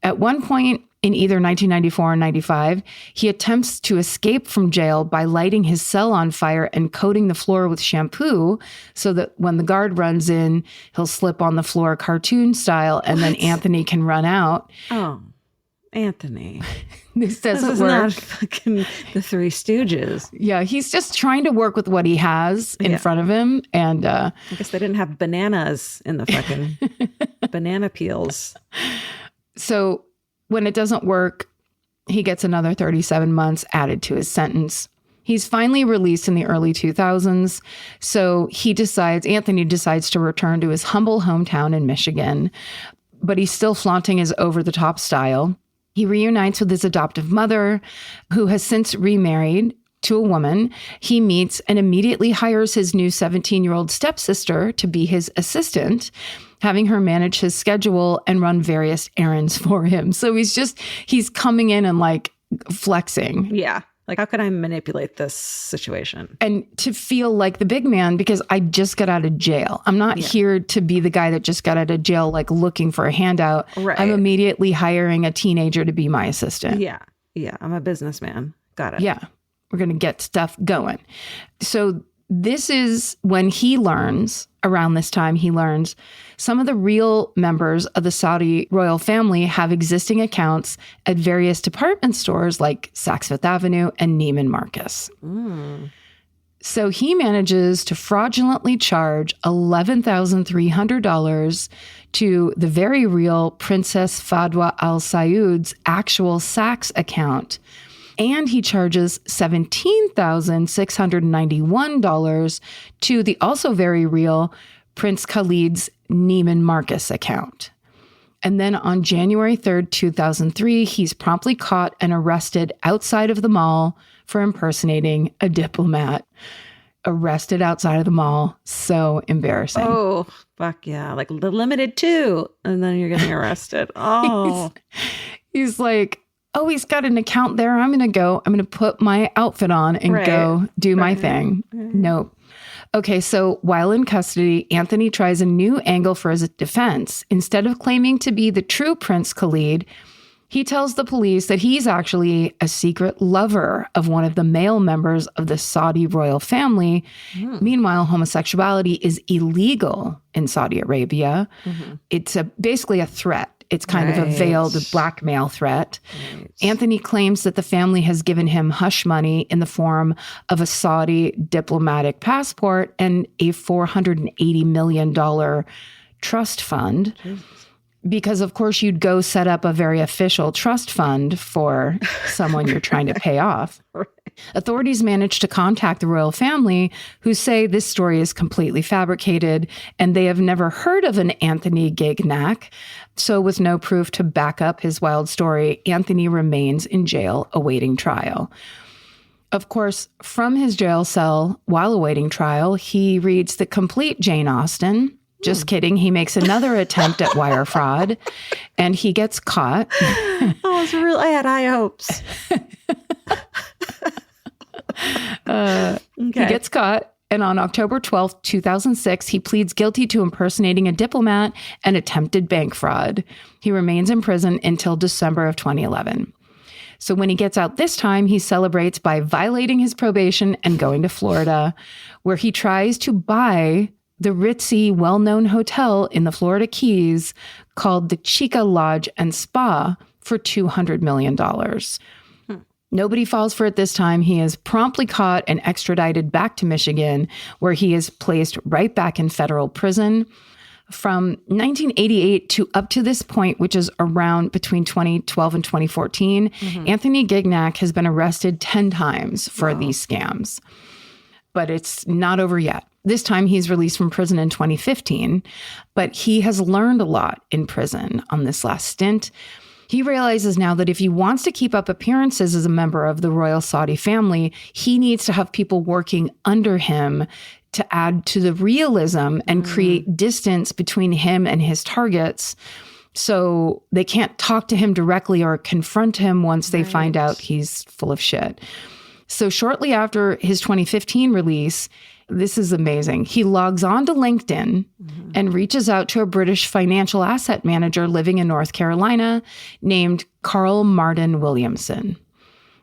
At one point in either 1994 or 95, he attempts to escape from jail by lighting his cell on fire and coating the floor with shampoo so that when the guard runs in, he'll slip on the floor cartoon style, and then Anthony can run out. Oh. Anthony. This doesn't this is work. Not fucking the Three Stooges. Yeah, he's just trying to work with what he has in front of him. And I guess they didn't have bananas in the fucking banana peels. So when it doesn't work, he gets another 37 months added to his sentence. He's finally released in the early 2000s. So Anthony decides to return to his humble hometown in Michigan, but he's still flaunting his over-the-top style. He reunites with his adoptive mother, who has since remarried to a woman he meets and immediately hires his new 17-year-old stepsister to be his assistant. having her manage his schedule and run various errands for him. So he's coming in and like flexing. Yeah. Like, how can I manipulate this situation? And to feel like the big man, because I just got out of jail. I'm not here to be the guy that just got out of jail, like looking for a handout. Right. I'm immediately hiring a teenager to be my assistant. Yeah. Yeah. I'm a businessman. Got it. Yeah. We're going to get stuff going. So this is when he learns, around this time, he learns some of the real members of the Saudi royal family have existing accounts at various department stores like Saks Fifth Avenue and Neiman Marcus. So he manages to fraudulently charge $11,300 to the very real Princess Fadwa Al Sayud's actual Saks account. And he charges $17,691 to the also very real Prince Khalid's Neiman Marcus account. And then on January 3rd, 2003, he's promptly caught and arrested outside of the mall for impersonating a diplomat. Arrested outside of the mall. So embarrassing. Oh, fuck yeah. Like the limited two. And then you're getting arrested. Oh. He's like, oh, he's got an account there. I'm going to put my outfit on and go do my thing. Nope. Okay, so while in custody, Anthony tries a new angle for his defense. Instead of claiming to be the true Prince Khalid, he tells the police that he's actually a secret lover of one of the male members of the Saudi royal family. Meanwhile, homosexuality is illegal in Saudi Arabia. It's basically a threat. It's kind of a veiled blackmail threat. Anthony claims that the family has given him hush money in the form of a Saudi diplomatic passport and a $480 million trust fund. Because, of course, you'd go set up a very official trust fund for someone you're trying to pay off. Authorities managed to contact the royal family, who say this story is completely fabricated and they have never heard of an Anthony Gignac. So with no proof to back up his wild story, Anthony remains in jail awaiting trial. Of course, from his jail cell while awaiting trial, he reads the complete Jane Austen. Just kidding. He makes another attempt at wire fraud and he gets caught. Oh, it's real. I had high hopes. He gets caught. And on October 12th, 2006, he pleads guilty to impersonating a diplomat and attempted bank fraud. He remains in prison until December of 2011. So when he gets out this time, he celebrates by violating his probation and going to Florida, where he tries to buy the ritzy, well-known hotel in the Florida Keys called the Chica Lodge and Spa for $200 million. Nobody falls for it this time. He is promptly caught and extradited back to Michigan, where he is placed right back in federal prison. From 1988 to up to this point, which is around between 2012 and 2014, Anthony Gignac has been arrested 10 times for these scams. But it's not over yet. This time he's released from prison in 2015, but he has learned a lot in prison on this last stint. He realizes now that if he wants to keep up appearances as a member of the royal Saudi family, he needs to have people working under him to add to the realism and create distance between him and his targets. So they can't talk to him directly or confront him once they find out he's full of shit. So shortly after his 2015 release, this is amazing. He logs on to LinkedIn and reaches out to a British financial asset manager living in North Carolina named Carl Martin Williamson.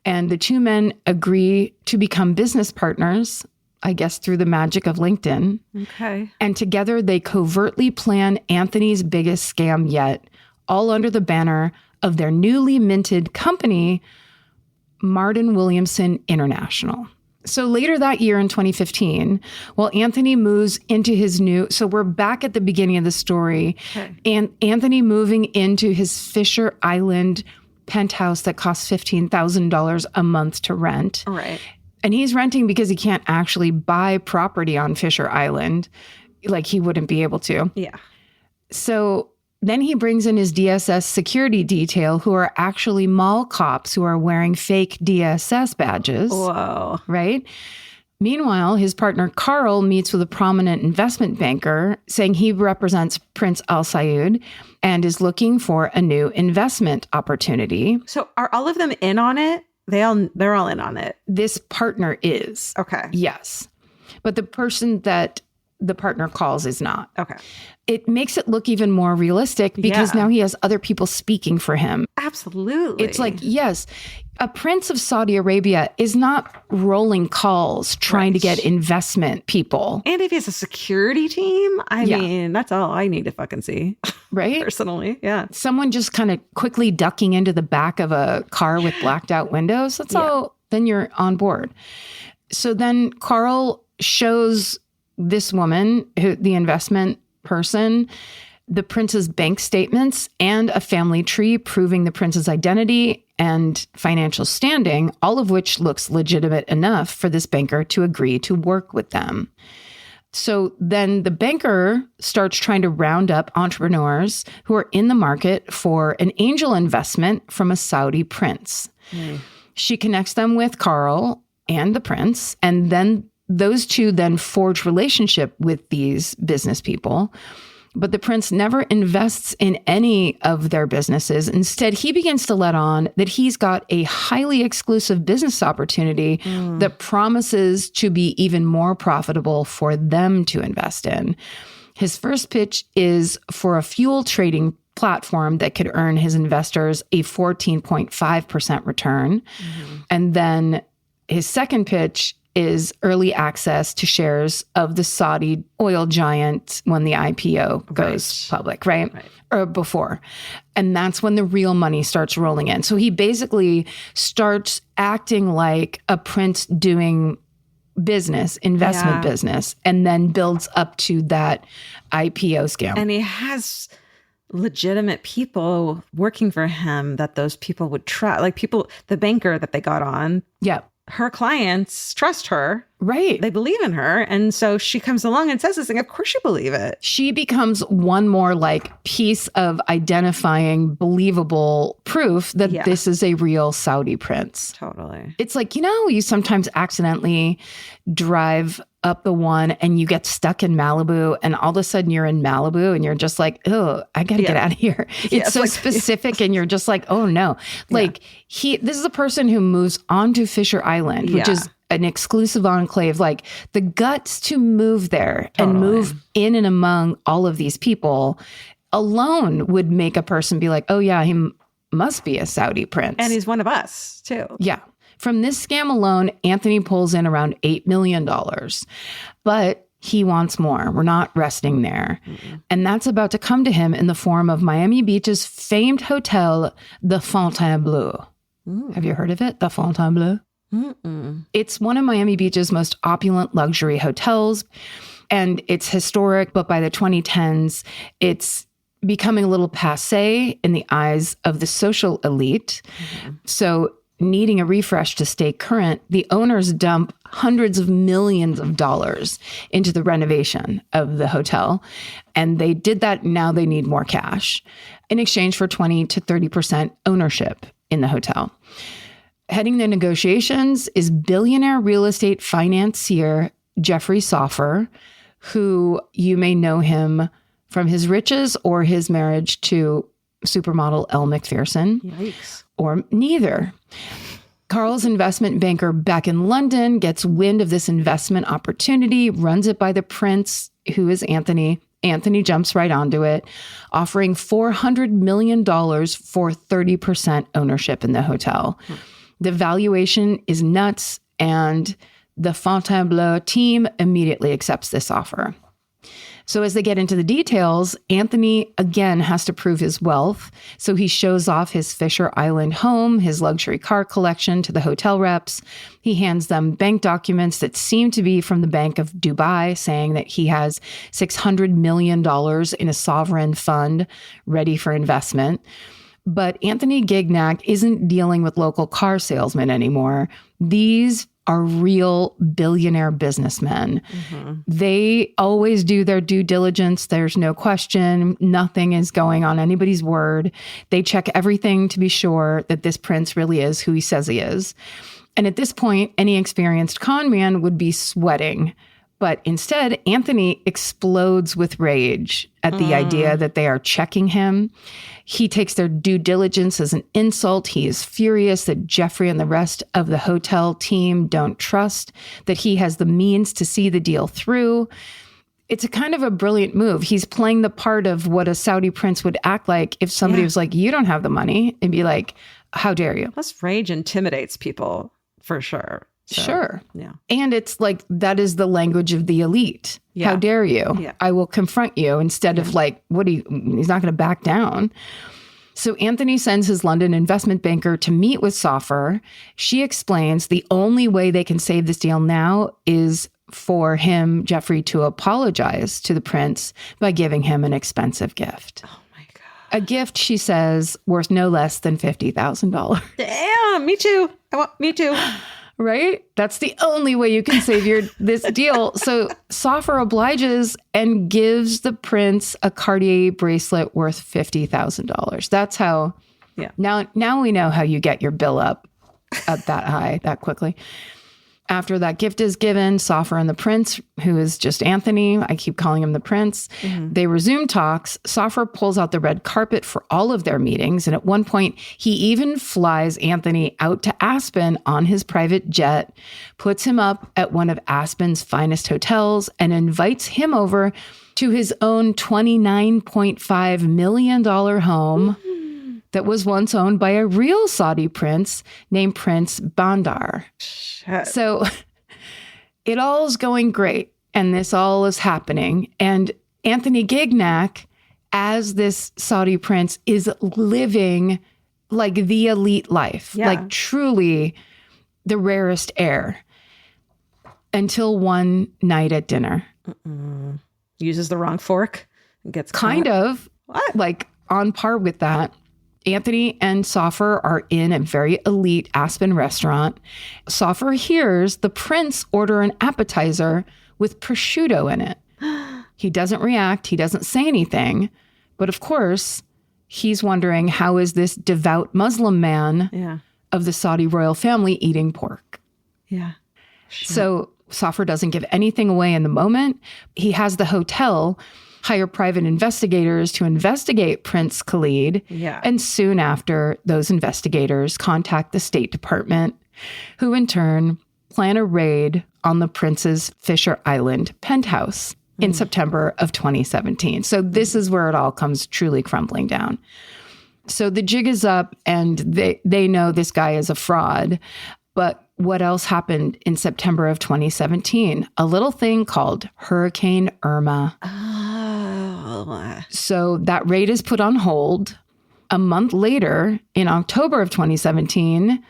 And the two men agree to become business partners, I guess through the magic of LinkedIn. Okay. And together they covertly plan Anthony's biggest scam yet, all under the banner of their newly minted company, Martin Williamson International. So later that year in 2015, while Anthony moves into his so we're back at the beginning of the story, and Anthony moving into his Fisher Island penthouse that costs $15,000 a month to rent. Right. And he's renting because he can't actually buy property on Fisher Island. Like he wouldn't be able to. Yeah. So then he brings in his DSS security detail, who are actually mall cops who are wearing fake DSS badges. Whoa. Right? Meanwhile, his partner Carl meets with a prominent investment banker saying he represents Prince Al Saud and is looking for a new investment opportunity. So are all of them in on it? They're all in on it. This partner is. Okay. Yes. But the person that the partner calls is not. Okay. It makes it look even more realistic because now he has other people speaking for him. Absolutely. It's like, yes, a prince of Saudi Arabia is not rolling calls trying to get investment people. And if he has a security team, I mean, that's all I need to fucking see. Right? Personally, yeah. Someone just kind of quickly ducking into the back of a car with blacked out windows. That's all. Then you're on board. So then Carl shows this woman, the investment person, the prince's bank statements and a family tree proving the prince's identity and financial standing, all of which looks legitimate enough for this banker to agree to work with them. So then the banker starts trying to round up entrepreneurs who are in the market for an angel investment from a Saudi prince. She connects them with Carl and the prince, and then those two then forge relationship with these business people. But the prince never invests in any of their businesses. Instead, he begins to let on that he's got a highly exclusive business opportunity that promises to be even more profitable for them to invest in. His first pitch is for a fuel trading platform that could earn his investors a 14.5% return. And then his second pitch is early access to shares of the Saudi oil giant when the IPO goes public, right? Or before. And that's when the real money starts rolling in. So he basically starts acting like a prince doing business, investment business, and then builds up to that IPO scam. And he has legitimate people working for him that those people would trust. Like people, the banker that they got on. Yeah. Her clients trust her. Right. They believe in her. And so she comes along and says this thing. Of course you believe it. She becomes one more like piece of identifying believable proof that this is a real Saudi prince. Totally. It's like, you sometimes accidentally drive up the one and you get stuck in Malibu and all of a sudden you're in Malibu and you're just like, oh, I got to get out of here. It's so specific and you're just like, oh no. Like this is a person who moves onto Fisher Island, which is an exclusive enclave, like the guts to move there and move in and among all of these people alone would make a person be like, oh yeah, he must be a Saudi prince. And he's one of us too. Yeah. From this scam alone, Anthony pulls in around $8 million, but he wants more. We're not resting there. And that's about to come to him in the form of Miami Beach's famed hotel, the Fontainebleau. Have you heard of it? The Fontainebleau? It's one of Miami Beach's most opulent luxury hotels, and it's historic, but by the 2010s, it's becoming a little passé in the eyes of the social elite. So needing a refresh to stay current, the owners dump hundreds of millions of dollars into the renovation of the hotel. And they did that. Now they need more cash in exchange for 20 to 30% ownership in the hotel. Heading the negotiations is billionaire real estate financier Jeffrey Soffer, who you may know him from his riches or his marriage to supermodel Elle Macpherson. Yikes. Or neither. Carl's investment banker back in London gets wind of this investment opportunity, runs it by the prince, who is Anthony. Anthony jumps right onto it, offering $400 million for 30% ownership in the hotel. The valuation is nuts, and the Fontainebleau team immediately accepts this offer. So as they get into the details, Anthony again has to prove his wealth. So he shows off his Fisher Island home, his luxury car collection to the hotel reps. He hands them bank documents that seem to be from the Bank of Dubai, saying that he has $600 million in a sovereign fund ready for investment. But Anthony Gignac isn't dealing with local car salesmen anymore. These are real billionaire businessmen. They always do their due diligence. There's no question. Nothing is going on anybody's word. They check everything to be sure that this prince really is who he says he is. And at this point, any experienced con man would be sweating. But instead, Anthony explodes with rage at the idea that they are checking him. He takes their due diligence as an insult. He is furious that Jeffrey and the rest of the hotel team don't trust that he has the means to see the deal through. It's a kind of a brilliant move. He's playing the part of what a Saudi prince would act like if somebody was like, you don't have the money, and be like, how dare you? Plus, rage intimidates people for sure. So, sure. Yeah. And it's like, that is the language of the elite. Yeah. How dare you? Yeah. I will confront you, instead of like, he's not going to back down. So Anthony sends his London investment banker to meet with Soffer. She explains the only way they can save this deal now is for him, Jeffrey, to apologize to the prince by giving him an expensive gift. Oh my God. A gift, she says, worth no less than $50,000. Damn, me too. Me too. Right? That's the only way you can save this deal. So Soffer obliges and gives the prince a Cartier bracelet worth $50,000. That's how. Yeah. Now we know how you get your bill up that high that quickly. After that gift is given, Soffer and the prince, who is just Anthony, I keep calling him the prince, they resume talks. Soffer pulls out the red carpet for all of their meetings. And at one point, he even flies Anthony out to Aspen on his private jet, puts him up at one of Aspen's finest hotels, and invites him over to his own $29.5 million home that was once owned by a real Saudi prince named Prince Bandar. So it all is going great, and this all is happening. And Anthony Gignac, as this Saudi prince, is living like the elite life, like truly the rarest air, until one night at dinner. Uses the wrong fork and gets kind caught. of like on par with that. Anthony and Soffer are in a very elite Aspen restaurant. Soffer hears the prince order an appetizer with prosciutto in it. He doesn't react. He doesn't say anything. But of course, he's wondering, how is this devout Muslim man of the Saudi royal family eating pork? Yeah. So Soffer doesn't give anything away in the moment. He has the hotel hire private investigators to investigate Prince Khalid. Yeah. And soon after, those investigators contact the State Department, who in turn plan a raid on the prince's Fisher Island penthouse in September of 2017. So this is where it all comes truly crumbling down. So the jig is up, and they know this guy is a fraud. But what else happened in September of 2017? A little thing called Hurricane Irma. So that raid is put on hold. A month later, in October of 2017,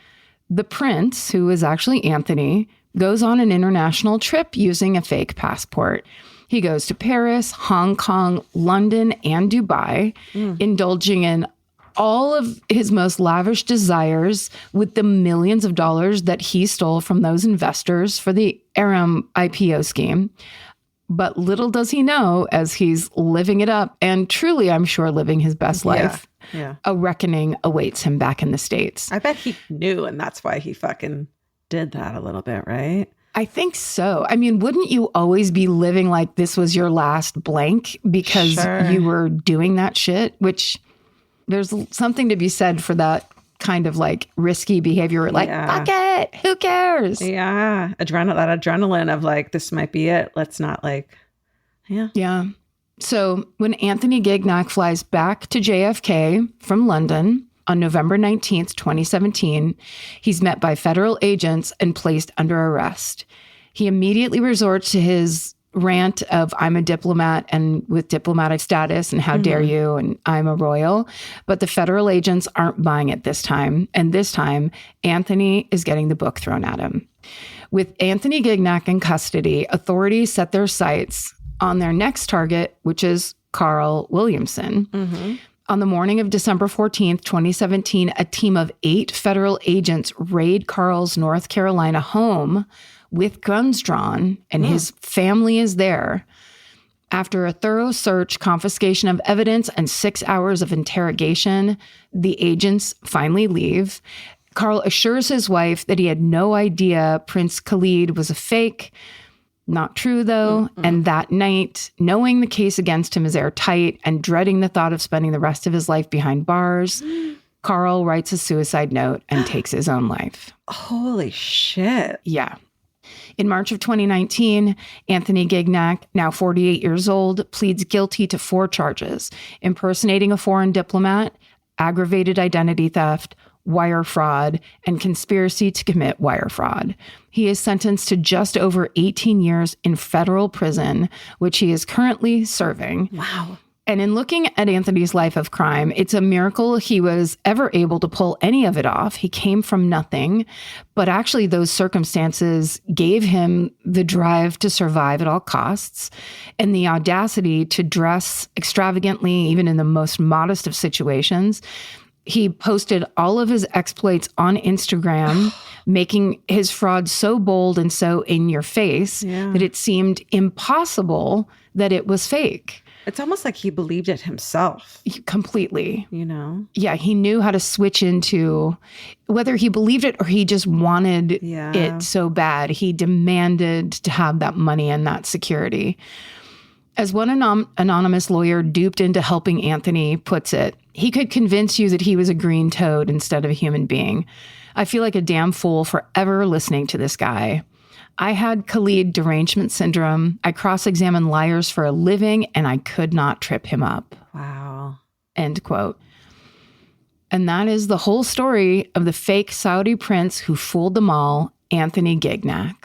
the prince, who is actually Anthony, goes on an international trip using a fake passport. He goes to Paris, Hong Kong, London, and Dubai, indulging in all of his most lavish desires with the millions of dollars that he stole from those investors for the Aram IPO scheme. But little does he know, as he's living it up and truly, I'm sure, living his best life, a reckoning awaits him back in the States. I bet he knew, and that's why he fucking did that a little bit, right? I think so. I mean, wouldn't you always be living like this was your last blank because you were doing that shit? Which there's something to be said for that kind of like risky behavior. Like, fuck it, who cares? Yeah. That adrenaline of like, this might be it. Let's not like, Yeah. So when Anthony Gignac flies back to JFK from London on November 19th, 2017, he's met by federal agents and placed under arrest. He immediately resorts to his rant of I'm a diplomat and with diplomatic status and how dare you and I'm a royal. But the federal agents aren't buying it this time. And this time, Anthony is getting the book thrown at him. With Anthony Gignac in custody, authorities set their sights on their next target, which is Carl Williamson. On the morning of December 14th, 2017, a team of 8 federal agents raid Carl's North Carolina home with guns drawn, and his family is there. After a thorough search, confiscation of evidence, and 6 hours of interrogation, the agents finally leave. Carl assures his wife that he had no idea Prince Khalid was a fake. Not true, though. And that night, knowing the case against him is airtight and dreading the thought of spending the rest of his life behind bars, Carl writes a suicide note and takes his own life. Holy shit. Yeah. In March of 2019, Anthony Gignac, now 48 years old, pleads guilty to 4 charges: impersonating a foreign diplomat, aggravated identity theft, wire fraud, and conspiracy to commit wire fraud. He is sentenced to just over 18 years in federal prison, which he is currently serving. Wow. And in looking at Anthony's life of crime, it's a miracle he was ever able to pull any of it off. He came from nothing, but actually those circumstances gave him the drive to survive at all costs and the audacity to dress extravagantly, even in the most modest of situations. He posted all of his exploits on Instagram, making his fraud so bold and so in your face that it seemed impossible that it was fake. It's almost like he believed it himself. Completely. You know? Yeah, he knew how to switch into, whether he believed it or he just wanted it so bad. He demanded to have that money and that security. As one anonymous lawyer duped into helping Anthony puts it, he could convince you that he was a green toad instead of a human being. I feel like a damn fool for ever listening to this guy. I had Khalid derangement syndrome. I cross-examine liars for a living, and I could not trip him up. Wow. End quote. And that is the whole story of the fake Saudi prince who fooled them all, Anthony Gignac.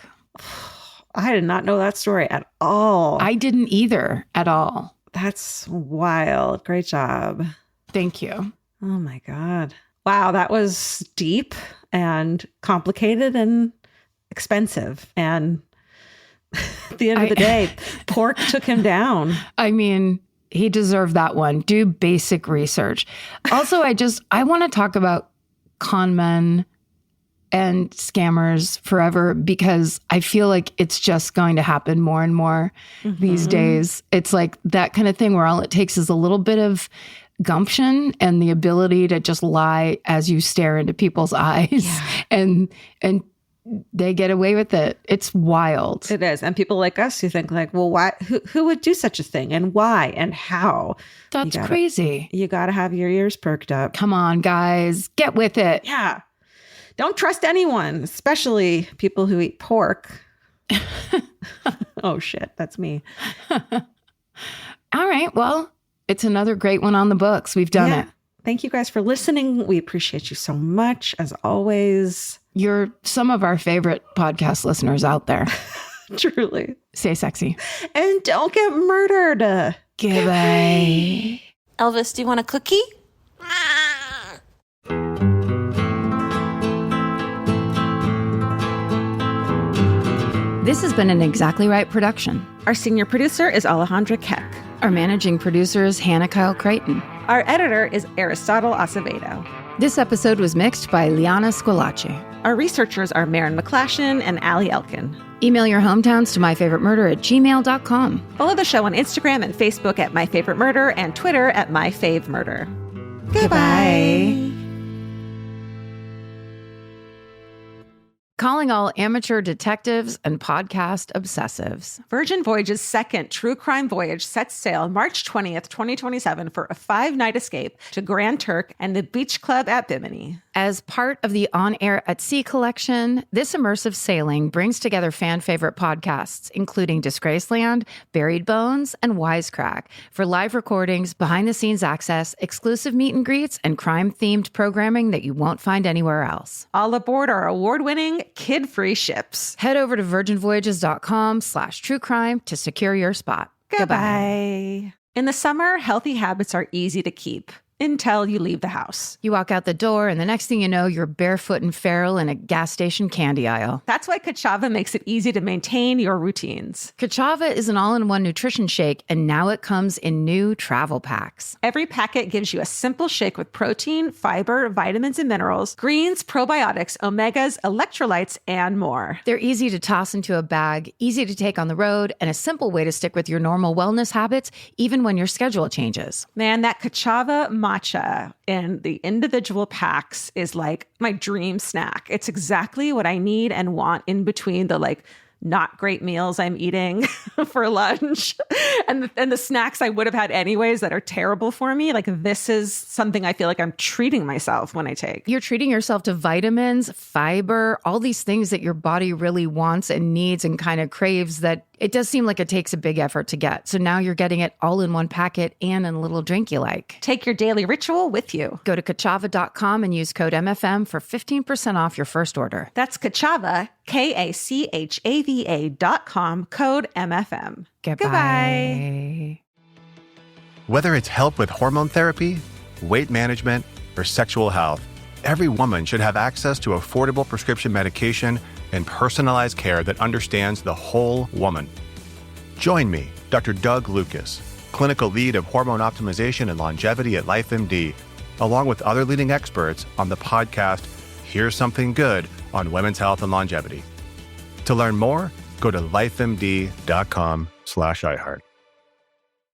I did not know that story at all. I didn't either at all. That's wild. Great job. Thank you. Oh my God. Wow, that was deep and complicated and expensive. And at the end of the day, pork took him down. I mean, he deserved that one. Do basic research. Also, I want to talk about con men and scammers forever because I feel like it's just going to happen more and more these days. It's like that kind of thing where all it takes is a little bit of gumption and the ability to just lie as you stare into people's eyes and they get away with it. It's wild. It is. And people like us who think like, well, why, who would do such a thing and why and how? That's crazy. You got to have your ears perked up. Come on, guys, get with it. Yeah. Don't trust anyone, especially people who eat pork. Oh, shit. That's me. All right. Well, it's another great one on the books. We've done it. Thank you guys for listening. We appreciate you so much, as always. You're some of our favorite podcast listeners out there. Truly. Stay sexy. And don't get murdered. Goodbye. Elvis, do you want a cookie? This has been an Exactly Right production. Our senior producer is Alejandra Keck. Our managing producer is Hannah Kyle Creighton. Our editor is Aristotle Acevedo. This episode was mixed by Liana Squillace. Our researchers are Maren McClashin and Allie Elkin. Email your hometowns to myfavoritemurder@gmail.com. Follow the show on Instagram and Facebook at My Favorite Murder and Twitter at My Fave Murder. Goodbye. Calling all amateur detectives and podcast obsessives. Virgin Voyage's second true crime voyage sets sail March 20th, 2027 for a 5-night escape to Grand Turk and the Beach Club at Bimini. As part of the On Air at Sea collection, this immersive sailing brings together fan favorite podcasts, including Disgraceland, Buried Bones, and Wisecrack, for live recordings, behind the scenes access, exclusive meet and greets, and crime themed programming that you won't find anywhere else. All aboard our award-winning kid-free ships. Head over to virginvoyages.com/truecrime to secure your spot. Goodbye. In the summer, healthy habits are easy to keep until you leave the house. You walk out the door, and the next thing you know, you're barefoot and feral in a gas station candy aisle. That's why Kachava makes it easy to maintain your routines. Kachava is an all-in-one nutrition shake, and now it comes in new travel packs. Every packet gives you a simple shake with protein, fiber, vitamins and minerals, greens, probiotics, omegas, electrolytes, and more. They're easy to toss into a bag, easy to take on the road, and a simple way to stick with your normal wellness habits, even when your schedule changes. Man, that Kachava matcha in the individual packs is like my dream snack. It's exactly what I need and want in between the like not great meals I'm eating for lunch and the snacks I would have had anyways that are terrible for me. Like this is something I feel like I'm treating myself when I take. You're treating yourself to vitamins, fiber, all these things that your body really wants and needs and kind of craves that it does seem like it takes a big effort to get. So now you're getting it all in one packet and in a little drink you like. Take your daily ritual with you. Go to Kachava.com and use code MFM for 15% off your first order. That's Kachava, KACHAVA.com, code MFM. Goodbye. Whether it's help with hormone therapy, weight management, or sexual health, every woman should have access to affordable prescription medication and personalized care that understands the whole woman. Join me, Dr. Doug Lucas, clinical lead of hormone optimization and longevity at LifeMD, along with other leading experts on the podcast, Here's Something Good on Women's Health and Longevity. To learn more, go to lifemd.com/iHeart.